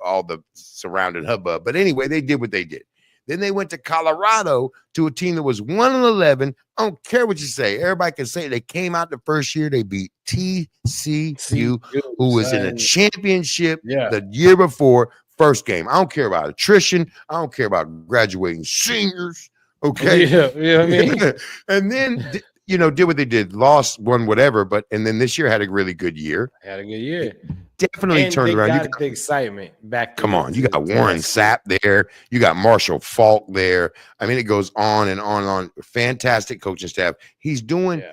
all the surrounding hubbub. But anyway, they did what they did. Then they went to Colorado to a team that was 1-11. I don't care what you say. Everybody can say they came out the first year. They beat TCU, who was in a championship the year before. First game. I don't care about attrition. I don't care about graduating seniors. Okay. Yeah, you know what I mean? And then, did what they did. Lost, won, whatever. And then this year had a really good year. Definitely turned around. You got the excitement back. Come on, you got Warren Sapp there. You got Marshall Falk there. I mean, it goes on and on and on. Fantastic coaching staff. He's doing.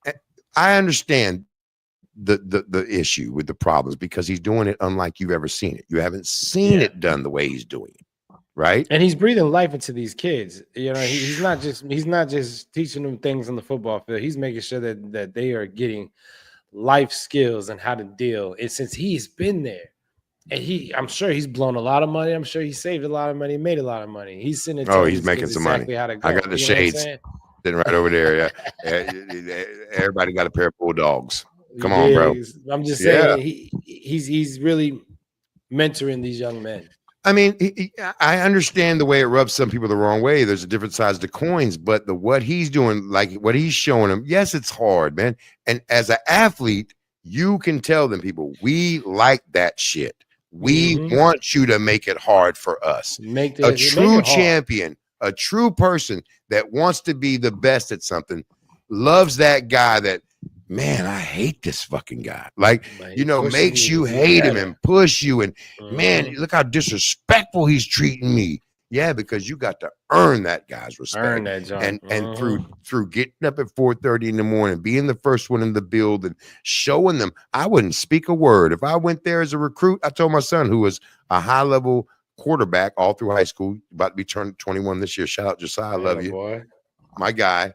Yeah. I understand the issue with the problems because he's doing it unlike you've ever seen it. You haven't seen it done the way he's doing it, right? And he's breathing life into these kids. He's not just teaching them things on the football field. He's making sure that they are getting life skills and how to deal. And since he's been there, and I'm sure he's blown a lot of money. I'm sure he saved a lot of money, made a lot of money. He's sitting there. He's making some money. I got the shades sitting right over there. Yeah. Everybody got a pair of bulldogs. Come on, bro. I'm just saying he's really mentoring these young men. I mean, I understand the way it rubs some people the wrong way. There's a different sides to coins, but what he's doing, like what he's showing them, yes, it's hard, man. And as an athlete, you can tell them, people, we like that shit. We want you to make it hard for us. A true champion, a true person that wants to be the best at something, loves that guy that, man, I hate this fucking guy. Like, makes you hate him and push you. And man, look how disrespectful he's treating me. Yeah, because you got to earn that guy's respect. Earn that, John. And through getting up at 4:30 in the morning, being the first one in the build and showing them, I wouldn't speak a word. If I went there as a recruit, I told my son, who was a high-level quarterback all through high school, about to be turning 21 this year. Shout out Josiah, I love you. Boy. My guy.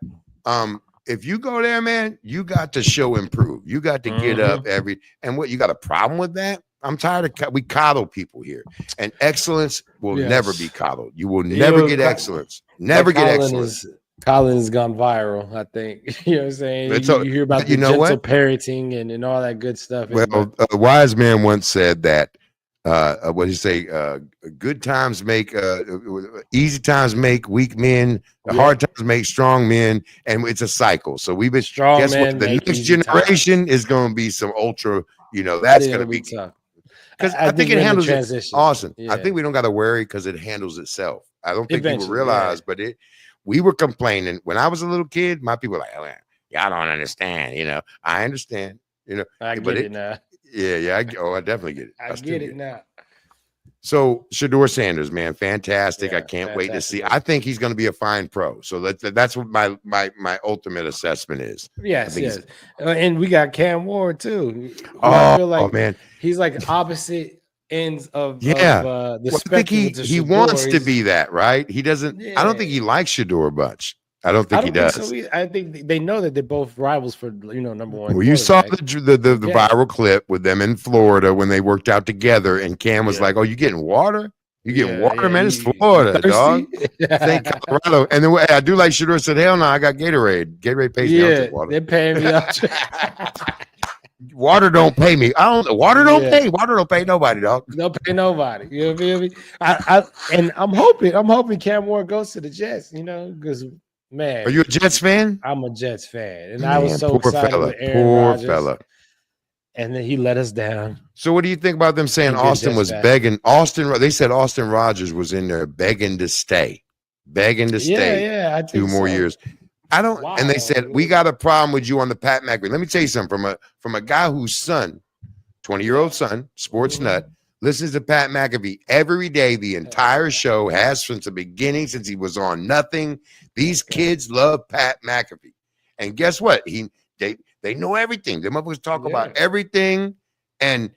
If you go there, man, you got to show improve. You got to get up and what, you got a problem with that? I'm tired of we coddle people here, and excellence will never be coddled. You will never get excellence. Never get excellence. Colin has gone viral, I think. You know what I'm saying? You hear about the gentle parenting and all that good stuff. Well, a wise man once said that, what did he say? Good times make, easy times make weak men. Hard times make strong men, and it's a cycle. So we've been strong. Guess what? The next generation is going to be some ultra. That's going to be tough. Because I think it handles it awesome. Yeah. I think we don't got to worry because it handles itself. I don't think people realize, but we were complaining when I was a little kid. My people were like, oh, y'all don't understand. I understand. I get it now. Yeah. I definitely get it. I get it now. So Shador Sanders, man, fantastic. I can't wait to see. I think he's going to be a fine pro. So that's what my ultimate assessment is. Yes. And we got Cam Ward too. I feel like man, he's like opposite ends of the spectrum. I think he wants to be that, right? He doesn't. I don't think he likes Shador much. I don't think he does. So I think they know that they're both rivals for number one. Well, you saw the viral clip with them in Florida when they worked out together, and Cam was like, "Oh, you getting water? You getting water, man? It's Florida, dog. Thank Colorado." And then I do like Shador said, "Hell no, I got Gatorade. Gatorade pays me out to water. They're paying me out." Water don't pay me. Water don't pay. Water don't pay nobody, dog. Don't pay nobody. You feel me? And I'm hoping Cam Ward goes to the Jets. You know, because man, Are you a Jets fan? I'm a Jets fan, and Man, I was so poor excited fella. with Aaron Poor Rodgers, fella. and then he let us down. So what do you think about them saying Austin was begging? They said Austin Rodgers was in there begging to stay. Yeah, I think 2 more years. I don't. Wow. And they said we got a problem with you on the Pat McAfee. Let me tell you something from a guy whose son, 20-year-old son, sports nut, listens to Pat McAfee every day. The entire show has since the beginning, since he was on nothing. These kids love Pat McAfee, and guess what? They know everything. They motherfuckers talk about everything, and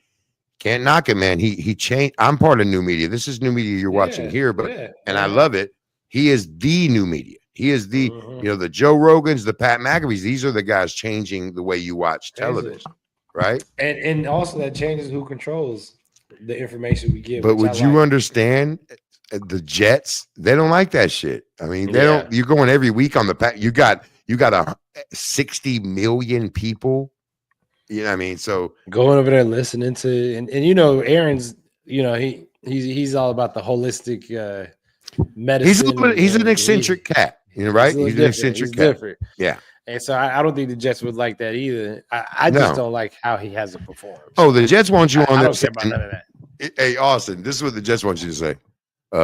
can't knock it, man. He changed. I'm part of new media. This is new media you're watching here, but and I love it. He is the new media. He is the, the Joe Rogans, the Pat McAfees. These are the guys changing the way you watch television, right? And also that changes who controls the information we give. But would you understand the Jets? They don't like that shit. I mean, they don't. You're going every week on the Pat. You got 60 million people. You know what I mean? So going over there listening to and you know, Aaron's, you know, he's all about the holistic medicine. He's an eccentric cat, you know, right? He's an eccentric cat. Different. Yeah. And so I don't think the Jets would like that either. I just don't like how he hasn't performed. Oh, the Jets want you on I there. don't care about none of that. Hey, Austin, this is what the Jets want you to say.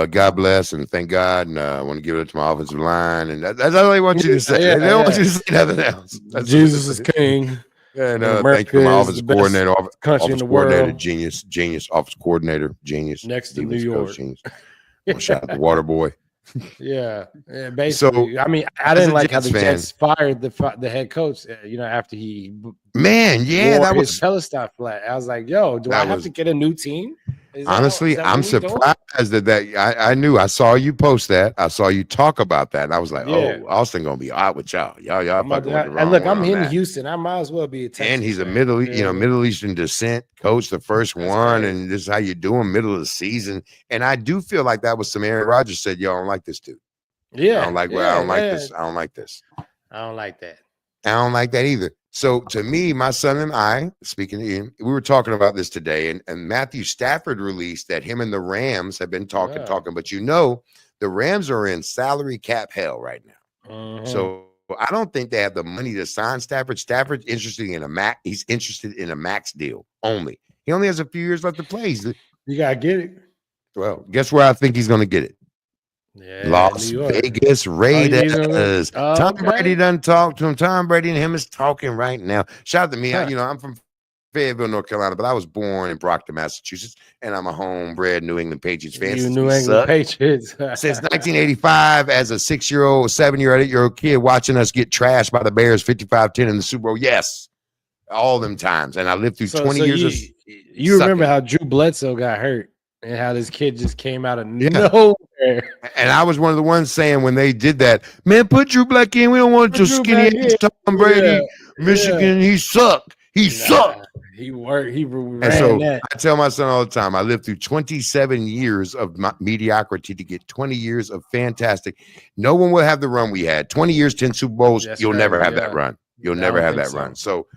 God bless and thank God, and I want to give it to my offensive line, and that's all they want you to say. They don't want you to say nothing else. That's Jesus is king. And thank you, my offensive coordinator, country in the world. genius, office coordinator, genius. Next to New York. Shout out to Water Boy. Yeah, basically. So, I mean, I didn't like how the Jets fired the head coach. You know, after he that was Palestine flat. I was like, yo, do I have to get a new team? Honestly, I'm surprised that I knew. I saw you post that. I saw you talk about that, and I was like, "Oh, Austin gonna be out with y'all. Y'all fucking with the wrong look, one I'm in Houston. I might as well be a Texas and he's a fan. Middle Eastern descent coach, the first one, and this is how you do him middle of the season. And I do feel like that was some Aaron Rodgers said, "Yo, I don't like this dude. Yeah, I don't like. I don't like this. I don't like this. I don't like that. I don't like that either." So to me, my son and I, speaking to him, we were talking about this today, and Matthew Stafford released that him and the Rams have been talking, but the Rams are in salary cap hell right now. So I don't think they have the money to sign Stafford. Stafford's interested in a max. He's interested in a max deal only. He only has a few years left to play. You gotta get it. Well, guess where I think he's going to get it? Yeah, Las Vegas Raiders. Tom Brady done talked to him. Tom Brady and him is talking right now. Shout out to me. I'm from Fayetteville, North Carolina, but I was born in Brockton, Massachusetts, and I'm a homebred New England Patriots fan. You New England Patriots. Since 1985, as a 6-year-old, 7-year-old, 8-year-old kid watching us get trashed by the Bears 55-10 in the Super Bowl. Yes, all them times. And I lived through 20 years. You remember how Drew Bledsoe got hurt? And how this kid just came out of nowhere. And I was one of the ones saying when they did that, man, put Drew Black in. We don't want your skinny ass Tom Brady, Michigan. He sucked. He sucked. He worked. He ran and so that. I tell my son all the time, I lived through 27 years of mediocrity to get 20 years of fantastic. No one will have the run we had. 20 years, 10 Super Bowls. You'll never have that run. You'll never have that run. So.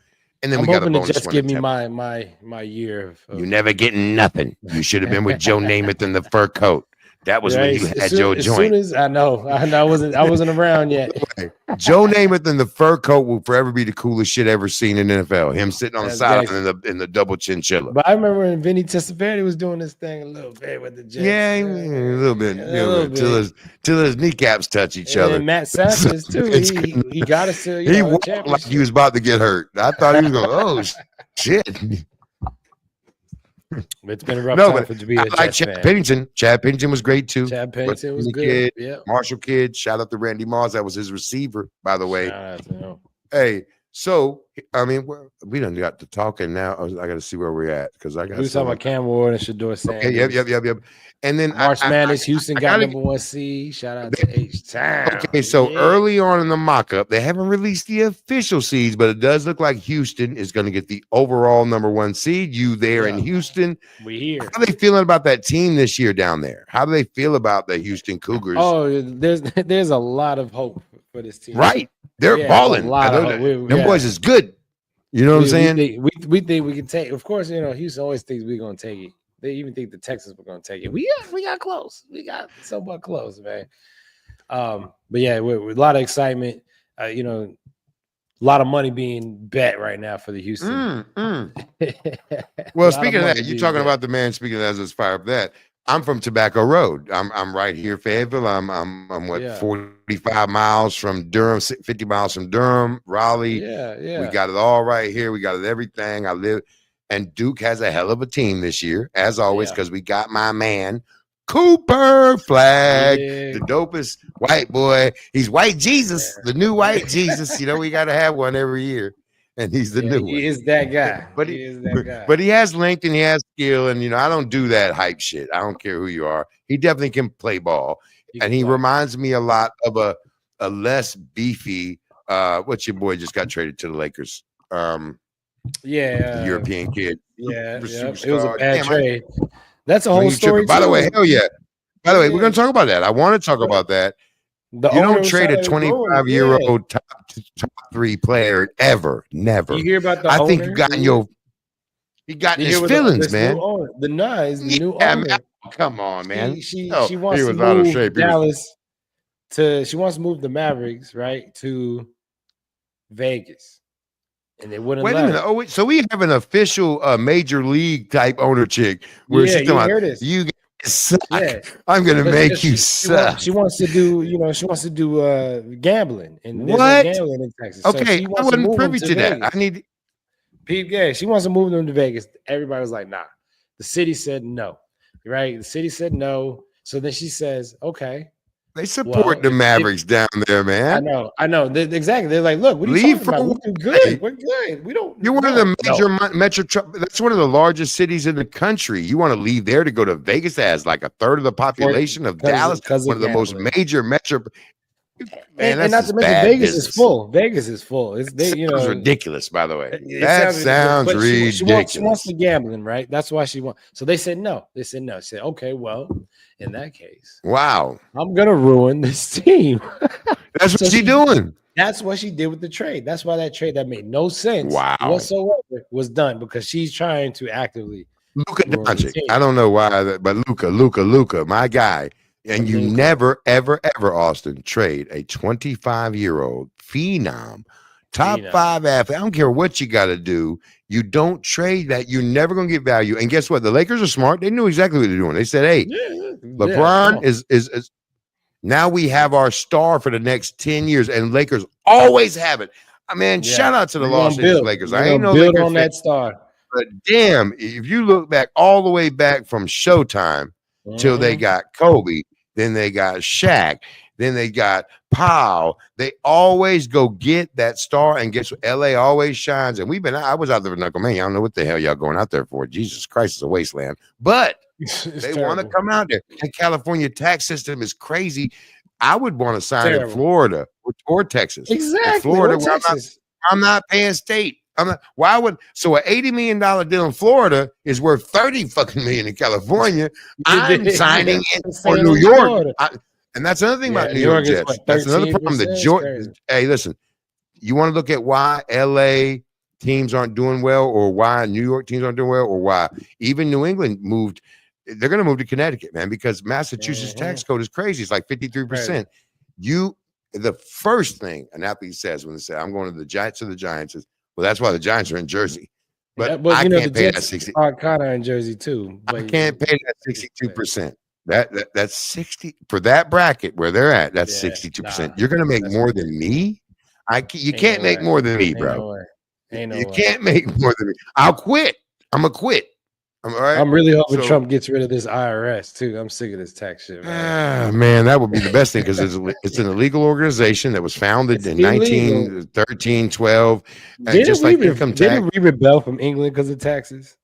And then I'm we got a hoping bonus. to just give me my year. You never getting nothing. You should have been with Joe Namath in the fur coat. That was when you had your joint. As soon as I wasn't around yet. Joe Namath in the fur coat will forever be the coolest shit ever seen in the NFL. Him sitting on the sideline in the double chinchilla. But I remember when Vinny Testaverde was doing this thing a little bit with the Jets. Yeah, a little bit. Till his kneecaps touch each other. And Matt Sanchez too. He got us to he walked like he was about to get hurt. I thought he was going, oh shit. It's been a rough time for to be a Jets Chad fan. Pennington. Chad Pennington was great too. Chad Pennington was good. Yeah. Marshall Kid. Shout out to Randy Moss. That was his receiver, by the way. Hey, so I mean, we done got to talking now. I got to see where we're at because I got. We were talking about Cam Ward and Shador Sanders. Okay, yep. And then March Madness, Houston got number 1 seed. Shout out to H-Town. Okay, so early on in the mock-up, they haven't released the official seeds, but it does look like Houston is going to get the overall number 1 seed. You there in Houston. We here. How are they feeling about that team this year down there? How do they feel about the Houston Cougars? Oh, there's a lot of hope for this team. Right. They're balling. Them boys is good. You know what I'm saying? We think we can take. Of course, Houston always thinks we're gonna take it. They even think the Texans were gonna take it. We got close. We got somewhat close, man. But yeah, with a lot of excitement. A lot of money being bet right now for the Houston. Well, speaking of that, you're talking about the man. Speaking of that, let's fire up that. I'm from Tobacco Road. I'm right here, Fayetteville. I'm 45 miles from Durham, 50 miles from Durham, Raleigh. Yeah. We got it all right here. We got it everything. I live, and Duke has a hell of a team this year, as always, because we got my man Cooper Flag, the dopest white boy. He's white Jesus, the new white Jesus. We got to have one every year. And he's the new one. He is that guy. But he is that guy. But he has length and he has skill. And I don't do that hype shit. I don't care who you are. He definitely can play ball. And he reminds me a lot of a less beefy. What's your boy just got traded to the Lakers? The European kid. Yeah. It was a bad trade. That's a whole story. By the way, hell yeah. By the way, we're gonna talk about that. I want to talk about that. You don't trade a 25-year-old top 3 player ever, never. You hear about the I owner? think he got his feelings, man. The new owner. Man. Come on, man. She wants to move Dallas she wants to move the Mavericks, right, to Vegas. And they wouldn't wait a minute. Oh, so we have an official major league type owner chick where she's talking about you guys suck. Yeah. I'm gonna make you suck. She wants to do, gambling, and what? No gambling in Texas. Okay, so I wasn't privy to that. I need she wants to move them to Vegas. Everybody was like, nah. The city said no. Right? The city said no. So then she says, okay. They support the Mavericks down there, man. I know. Exactly. They're like, look, what are you talking about? We're good. We're good. We don't. You're one of the major metro. That's one of the largest cities in the country. You want to leave there to go to Vegas that has like a third of the population of Dallas, one of the most major metro. Man, and not to mention Vegas is full. Vegas is full. It's ridiculous, by the way. That sounds ridiculous. She wants the gambling, right? That's why she wants. So they said no. She said, okay, well, in that case, wow, I'm gonna ruin this team. That's what she's doing. That's what she did with the trade. That's why that trade that made no sense whatsoever was done, because she's trying to actively. Luka Doncic. I don't know why, but Luka, my guy. And you never, ever, ever, Austin, trade a 25-year-old phenom, top 5 athlete. I don't care what you got to do. You don't trade that. You're never going to get value. And guess what? The Lakers are smart. They knew exactly what they're doing. They said, hey, LeBron is now we have our star for the next 10 years. And Lakers always have it. I mean, shout out to the Los Angeles Lakers. I ain't no build on that star. But damn, if you look back all the way back from Showtime till they got Kobe, then they got Shaq. Then they got Powell. They always go get that star, and guess what? LA always shines. And I was out there with Knuckle Man. I don't know what the hell y'all going out there for. Jesus Christ, it's a wasteland. But they want to come out there. And California tax system is crazy. I would want to sign in Florida or Texas. Exactly. In Florida, where I'm not paying state. So an $80 million deal in Florida is worth 30 fucking million in California. I'm signing in for New York. And that's another thing about New York Jets. That's another problem. Hey, listen, you want to look at why LA teams aren't doing well, or why New York teams aren't doing well, or why even New England moved. They're going to move to Connecticut, man, because Massachusetts tax code is crazy. It's like 53%. The first thing an athlete says when they say, I'm going to the Giants is, well, that's why the Giants are in Jersey. But I can't pay that 60. Are kind of in Jersey too. I can't pay that 62%. That's 60 for that bracket where they're at. That's 62%. You're gonna make more than me. You can't make more than me, bro. You can't make more than me. I'll quit. I'm gonna quit. I'm really hoping Trump gets rid of this IRS too. I'm sick of this tax shit, man. Man, that would be the best thing, because it's an illegal organization that was founded in 1913, 12. Just like income tax. Didn't we rebel from England because of taxes?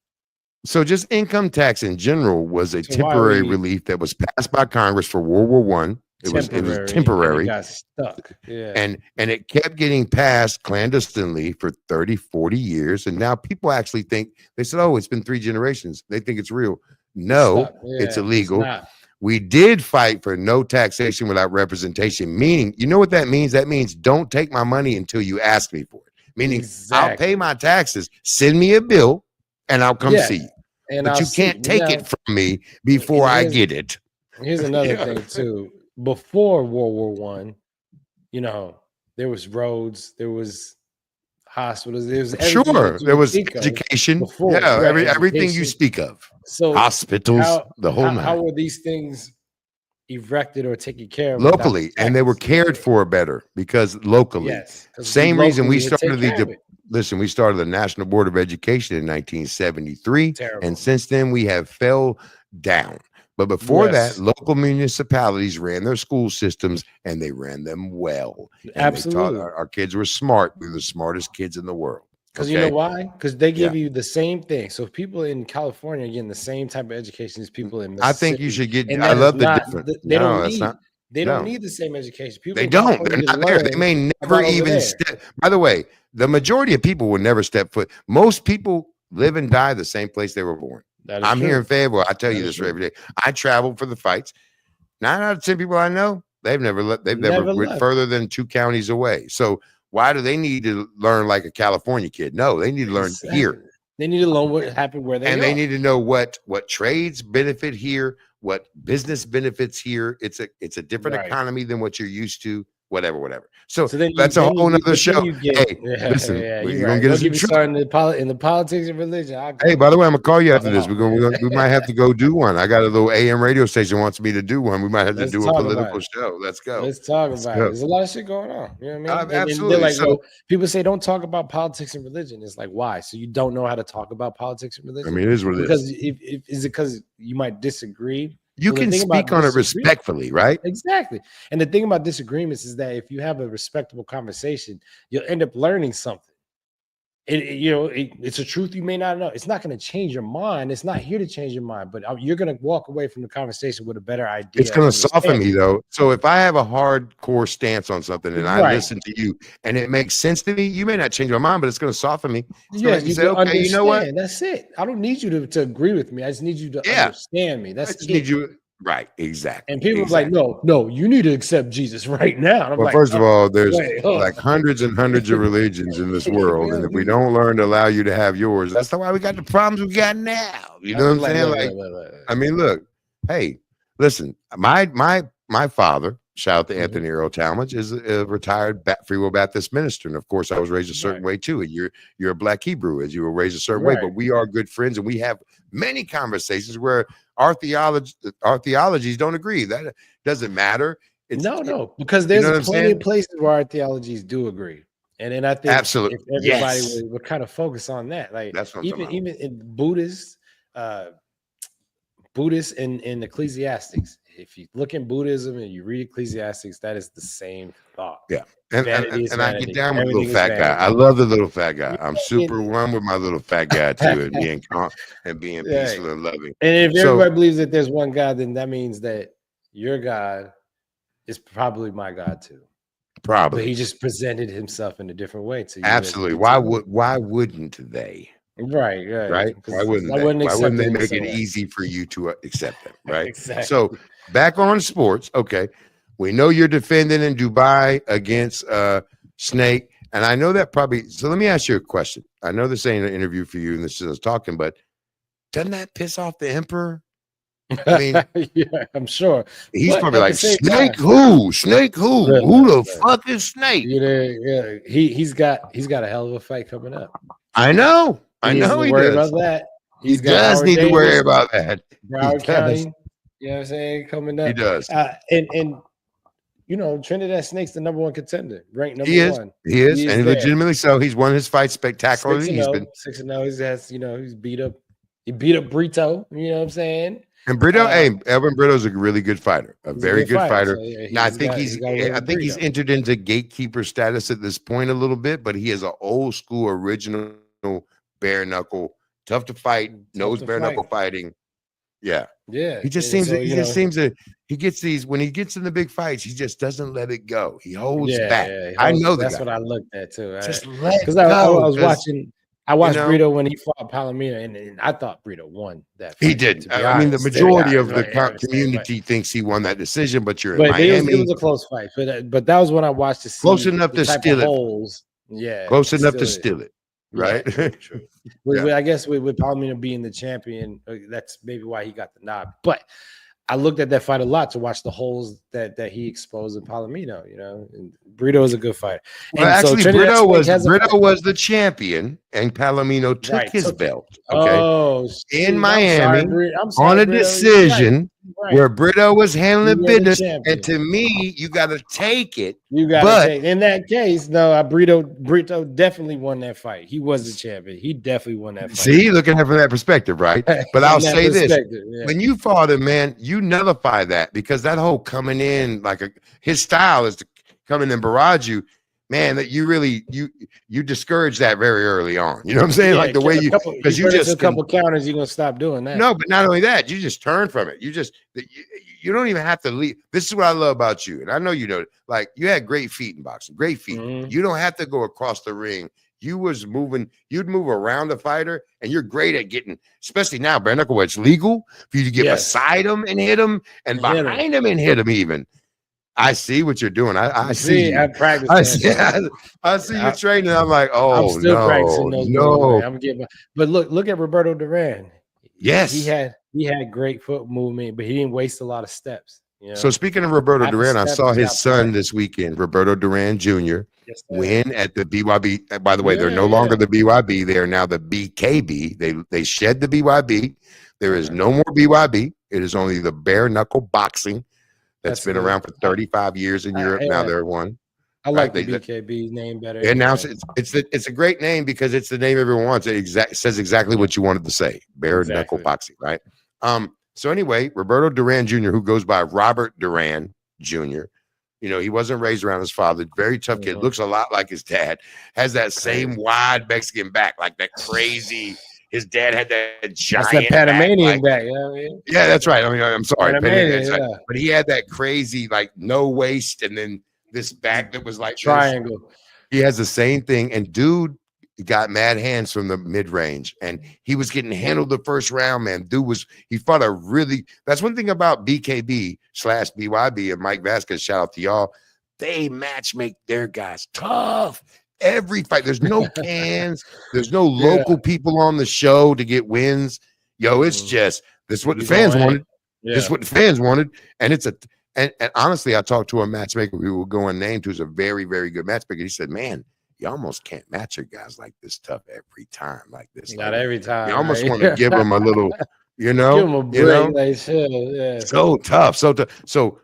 So just income tax in general was a temporary relief that was passed by Congress for World War One. It was temporary. It got stuck. Yeah. And it kept getting passed clandestinely for 30, 40 years. And now people actually think, they said, oh, it's been 3 generations. They think it's real. No, it's illegal. We did fight for no taxation without representation, meaning, you know what that means? That means don't take my money until you ask me for it. meaning I'll pay my taxes. Send me a bill, and I'll come see you. And but you can't take it from me before I get it. Here's another thing too. Before World War I, you know, there was roads, there was hospitals, there was there was education. Before, everything you speak of. So hospitals, the whole how were these things erected or taken care of locally? And they were cared for better because locally. Yes, same reason we started we started the National Board of Education in 1973. Terrible. And since then we have fell down. But before that, local municipalities ran their school systems and they ran them well. And absolutely. Our kids were smart. We were the smartest kids in the world. Because you know why? Because they give you the same thing. So people in California are getting the same type of education as people in Mississippi. I think you should get. I love the difference. They don't need the same education. People they don't. They're not there. They may never even step. By the way, the majority of people will never step foot. Most people live and die the same place they were born. I'm here in Fayetteville. I tell you this every day. I traveled for the fights. 9 out of 10 people I know, they've never went further than 2 counties away. So why do they need to learn like a California kid? No, they need to learn here. They need to learn what happened where they are. And they need to know what trades benefit here, what business benefits here. It's a different economy than what you're used to. Whatever. So that's a whole nother show. Listen, you're gonna get us in trouble in the politics and religion. Hey, by the way, I'm gonna call you after this. We might have to go do one. I got a little AM radio station wants me to do one. We might have to do a political show. Let's go. Let's talk about it. There's a lot of shit going on. You know what I mean? Absolutely. Like, people say don't talk about politics and religion. It's like, why? So you don't know how to talk about politics and religion? I mean, it is what it is. Is it because you might disagree? You can speak on it respectfully, right? Exactly. And the thing about disagreements is that if you have a respectable conversation, you'll end up learning something. It's a truth you may not know. It's not going to change your mind. It's not here to change your mind, but you're going to walk away from the conversation with a better idea. It's going to soften me, though. So if I have a hardcore stance on something and I listen to you and it makes sense to me, you may not change my mind, but it's going to soften me. Yeah, you say, okay, you know what? That's it. I don't need you to agree with me. I just need you to understand me. I just need you. Right, exactly. And people are like, no, you need to accept Jesus right now. Well, first of all, there's like hundreds and hundreds of religions in this world. And if we don't learn to allow you to have yours, that's why we got the problems we got now. You know what I'm saying? I mean, look, hey, listen, my father, shout out to Anthony Earl Talmadge, is a retired Free Will Baptist minister. And of course, I was raised a certain way too. And you're a Black Hebrew, as you were raised a certain way, but we are good friends and we have many conversations where our theologies don't agree. That doesn't matter. No, because there's plenty of places where our theologies do agree. And then I think absolutely if everybody would kind of focus on that, like that's what even in Buddhists and Ecclesiastics, if you look in Buddhism and you read Ecclesiastics, that is the same thought. Yeah. And I get down with the little fat guy. I love the little fat guy. I'm super one with my little fat guy too, and being calm and being peaceful and loving. And if everybody believes that there's one God, then that means that your God is probably my God too. Probably. But he just presented himself in a different way to you. Absolutely. Why wouldn't they? Right. Why wouldn't they make it easy for you to accept them? Right. Exactly. So back on sports. Okay. We know you're defending in Dubai against Snake. And I know that probably. So let me ask you a question. I know this ain't an interview for you and this is us talking, but doesn't that piss off the emperor? I mean, yeah, I'm sure. He's probably like, Snake who? Snake who? Who the fuck is Snake? Yeah. He's got a hell of a fight coming up. I know. He does. About that. He does need to worry about that. Broward County, you know what I'm saying, coming up. He does. And you know, Trinidad Snake's the #1 contender, ranked number one. He is, and legitimately so. He's won his fight spectacularly. He's been 6-0. He's beat up. He beat up Brito. You know what I'm saying? And Brito, Elvin Brito's a really good fighter, a very good fighter. So, now I think he's entered into gatekeeper status at this point a little bit, but he is an old school, original bare knuckle, tough to fight, knows bare knuckle fighting. Yeah. He just seems he gets these when he gets in the big fights, he just doesn't let it go. He holds back. I know that's what I looked at too. Just let it go. I was watching. I watched Brito when he fought Palomino, and I thought Brito won that fight. He did. I mean, the majority of the community thinks he won that decision, but you're in Miami. It was a close fight, but that was when I watched the close enough to steal it. Yeah, close enough to is. steal it, Yeah, right? true. I guess with Palomino being the champion, that's maybe why he got the nod. But I looked at that fight a lot to watch the holes that he exposed in Palomino. And Brito is a good fighter. Well, And so actually, Trinidad Brito was the champion, and Palomino took his belt. Okay, Oh, in shoot. Miami I'm on sorry, a Brito. decision Right. where Brito was handling You were the business. champion. And to me, you got to take it. You got to take. In that case, no, Brito definitely won that fight. He was the champion. He definitely won that fight. See, looking at it from that perspective, right? But I'll say this: when you fought him, man, you nullify that because that whole coming in his style is to come in and barrage you. Man, that you really you discourage that very early on. You know what I'm saying? Like the way because you just a couple counters, you're gonna stop doing that. No, but not only that, you just turn from it. You don't even have to leave. This is what I love about you, and I know you know. Like you had great feet in boxing, great feet. Mm-hmm. You don't have to go across the ring. You was moving. You'd move around the fighter, and you're great at getting, especially now, bare knuckle, where it's legal for you to get beside him and hit him, and behind him and hit him even. I see what you're doing. I see you. I practice. I see you training. I'm like, oh, I'm still practicing those moves. I'm getting, but look at Roberto Duran. Yes, he had great foot movement, but he didn't waste a lot of steps. So speaking of Roberto Duran, I saw his son this weekend, Roberto Duran Jr. win at the BYB. By the way, they're no longer the BYB; they are now the BKB. They shed the BYB. There is no more BYB. It is only the bare knuckle boxing. That's been around for 35 years in Europe. Now they're one. I like the BKB name better. And now it's a great name because it's the name everyone wants. It says exactly what you wanted to say. Bare knuckle boxing, right? So anyway, Roberto Duran Jr., who goes by Robert Duran Jr., he wasn't raised around his father. Very tough kid. Looks a lot like his dad. Has that same wide Mexican back, like that crazy. His dad had that giant. That's the Panamanian back. Yeah, that's right. I mean, I'm sorry, but he had that crazy, like no waist, and then this back that was like triangle. He has the same thing, and dude got mad hands from the mid range, and he was getting handled the first round. Man, he fought a really. That's one thing about BKB/BYB and Mike Vasquez. Shout out to y'all. They match make their guys tough. Every fight, there's no cans, there's no local people on the show to get wins. It's just this is what the fans wanted. This is what the fans wanted, and and honestly, I talked to a matchmaker who will go unnamed, who's a very, very good matchmaker. He said, "Man, you almost can't match your guys like this tough every time, like this. Not every time. You almost want to give them a little, give them a break. They should. Yeah. So tough, so tough.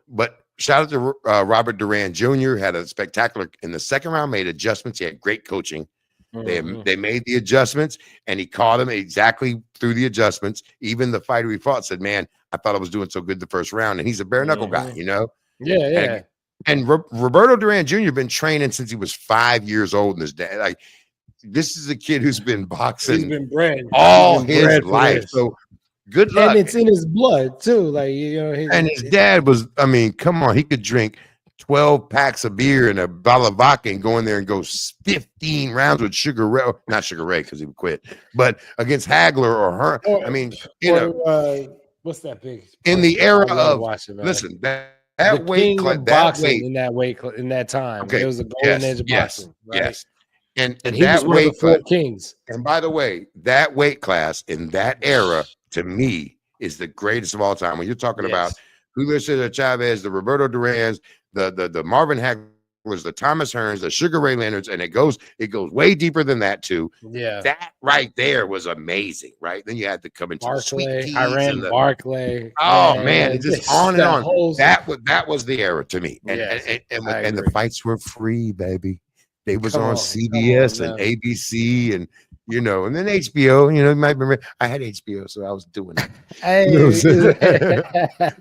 But shout out to Robert Duran Jr. Had a spectacular in the second round. Made adjustments. He had great coaching. They made the adjustments, and he caught him exactly through the adjustments. Even the fighter he fought said, "Man, I thought I was doing so good the first round." And he's a bare knuckle guy, Yeah. And Roberto Duran Jr. been training since he was 5 years old. And his dad, this is a kid who's been boxing. He's been bred all his life. So good luck. And it's in his blood too. His dad was. I mean, come on, he could drink 12 packs of beer and a bottle of vodka and go in there and go 15 rounds with Sugar Ray. Not Sugar Ray because he would quit, but against Hagler or her. What's that big? In the era of listen, that weight class, in that time. Okay. It was a golden age of boxing. Right? Yes. And he was one of the four kings. And by the way, that weight class in that era, to me, is the greatest of all time. When you're talking about Julio Cesar Chavez, the Roberto Durans, the Marvin Haglers, the Thomas Hearns, the Sugar Ray Leonards, and it goes way deeper than that too. Yeah, that right there was amazing. Right, then you had to come into Barclay, Barclay. Oh man, it's just on and on. That was the era to me. And the fights were free, baby. They was on CBS and ABC and and then HBO. You might remember I had HBO, so I was doing it.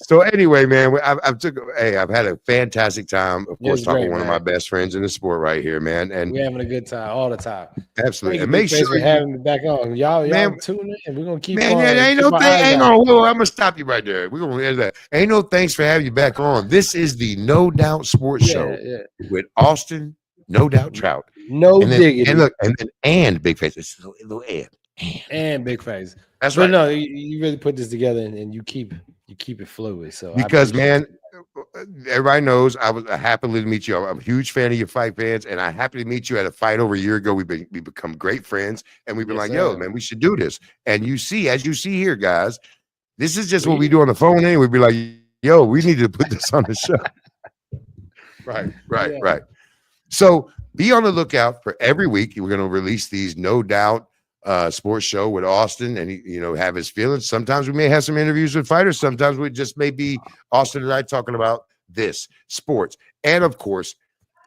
So anyway, man, I've had a fantastic time. Of course, talking to one of my best friends in the sport right here, man. And we're having a good time all the time. Absolutely. And make sure you're having me back on. Y'all tune in. We're gonna keep on. Ain't no thing. I'm gonna stop you right there. We're gonna end that. Ain't no thanks for having you back on. This is the No Doubt Sports Show with Austin, No Doubt Trout. Diggity. And look, and Big Face. It's a little and Big Face. That's right. No, you really put this together and you keep it fluid. So because man, everybody knows I was happily to meet you. I'm a huge fan of your fight fans, and I happy to meet you at a fight over a year ago. We become great friends, and we've been Yes, like, yo, sir. man, we should do this. And as you see here, guys, this is just what we do on the phone. Anyway, we'd be like, yo, we need to put this on the show. Right. So be on the lookout for every week. We're going to release these No Doubt sports show with Austin, and he, have his feelings. Sometimes we may have some interviews with fighters. Sometimes we just may be Austin and I talking about this sports. And of course,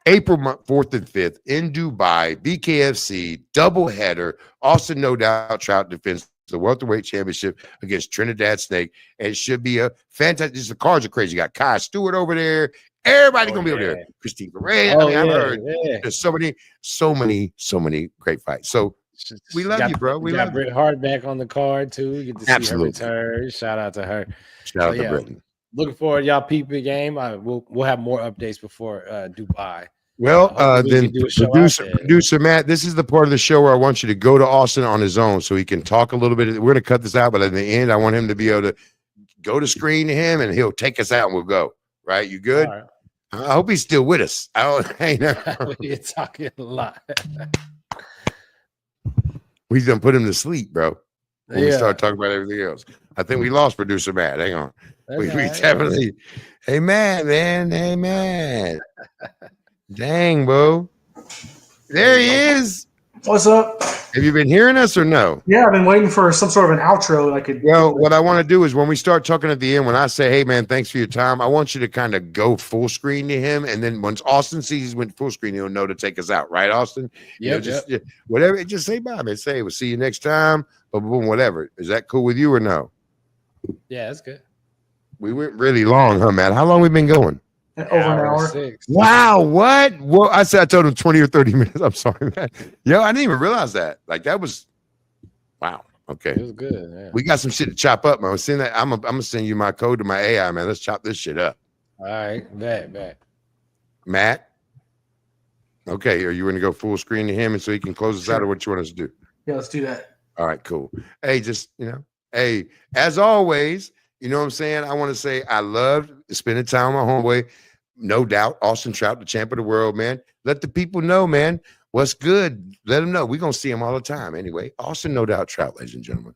April 4th and 5th in Dubai, BKFC doubleheader. Austin No Doubt Trout defends the welterweight championship against Trinidad Snake, and it should be a fantastic. The cards are crazy. You got Kai Stewart over there. Everybody gonna be over there. Christine Ferrer. I've heard there's so many great fights. So we love you, bro. We got love Britt Hart back on the card too. You get to see Absolutely. her return. Shout out to her. Shout out to Brittany. Looking forward, y'all peep the game. We'll have more updates before Dubai. Well, then producer Matt, this is the part of the show where I want you to go to Austin on his own so he can talk a little bit. We're going to cut this out, but at the end, I want him to be able to go to screen to him, and he'll take us out and we'll go. Right? You good? Right. I hope he's still with us. You're talking a lot. We done put him to sleep, bro. When we start talking about everything else. I think we lost producer Matt. Hang on. We definitely. Hey, man. Hey, man. Dang, bro. There he is. What's up? Have you been hearing us or no? Yeah, I've been waiting for some sort of an outro that I could. Well, what I want to do is when we start talking at the end, when I say, hey, man, thanks for your time, I want you to kind of go full screen to him. And then once Austin sees he's went full screen, he'll know to take us out. Right, Austin? Yeah. Whatever. Just say bye, man. Say, we'll see you next time. Boom, whatever. Is that cool with you or no? Yeah, that's good. We went really long, huh, man? How long we been going? Over an hour. 6. Wow, what? Well, I told him 20 or 30 minutes. I'm sorry, man. Yo, I didn't even realize that. Like, that was, wow. Okay. It was good. Yeah. We got some shit to chop up, man. I'm gonna send you my code to my AI, man. Let's chop this shit up. All right, bet. Matt? Okay, are you gonna go full screen to him and so he can close us out, or what you want us to do? Yeah, let's do that. All right, cool. Hey, hey, as always, you know what I'm saying? I want to say I loved spending time with my homeboy. No doubt, Austin Trout, the champ of the world, man. Let the people know, man, what's good. Let them know. We're going to see him all the time anyway. Austin, No Doubt Trout, ladies and gentlemen.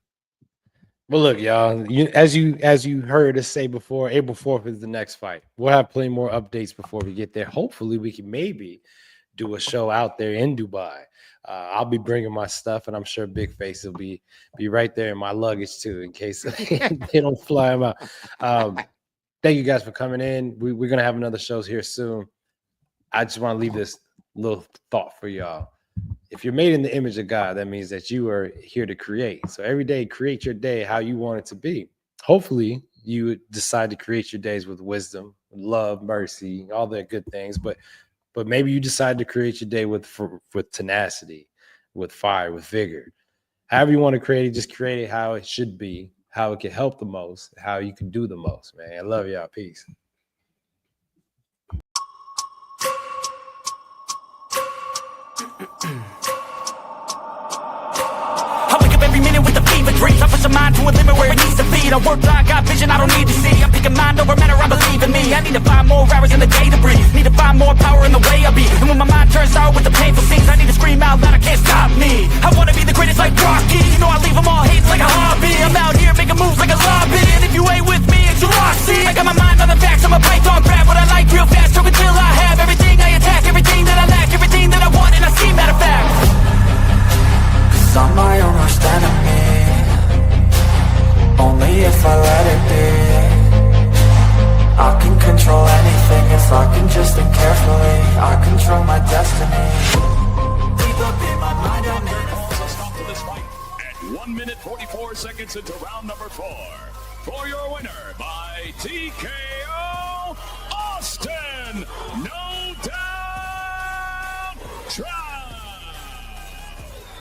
Well, look, y'all, as you heard us say before, April 4th is the next fight. We'll have plenty more updates before we get there. Hopefully, we can maybe do a show out there in Dubai. I'll be bringing my stuff, and I'm sure Big Face will be right there in my luggage too, in case they don't fly him out. Thank you guys for coming in. We're gonna have another shows here soon. I just want to leave this little thought for y'all. If you're made in the image of God, that means that you are here to create. So every day, create your day how you want it to be. Hopefully, you decide to create your days with wisdom, love, mercy, all the good things. But maybe you decide to create your day with tenacity, with fire, with vigor. However you want to create it, just create it how it should be, how it can help the most, how you can do the most, man. I love y'all. Peace. I wake up every minute with a fever dreams. I push my mind to a limit where it needs to feed. I work blind, got vision I don't need to see. I'm picking mind over matter, I believe in me. I need to find more hours in the day to breathe. Need to find more power in the way I be. And when my mind turns sour with the painful scenes, I need to scream out loud, I can't stop me. I wanna be the greatest like Rocky. You know I leave them all hates like a hobby. I'm out here making moves like a lobby. And if you ain't with me, it's your lossy. I got my mind on the facts, I'm a python, grab what I like real fast. Choke until I have everything I attack, everything that I lack, everything that I want, and I see, matter of fact. Cause I'm my own worst enemy. Only if I let it be. I can control anything if I can just think carefully. I control my destiny. Deep up in my mind, I'm Calls a stop to this fight at 1 minute 44 seconds into round number 4. For your winner by TKO, Austin No Doubt Trout.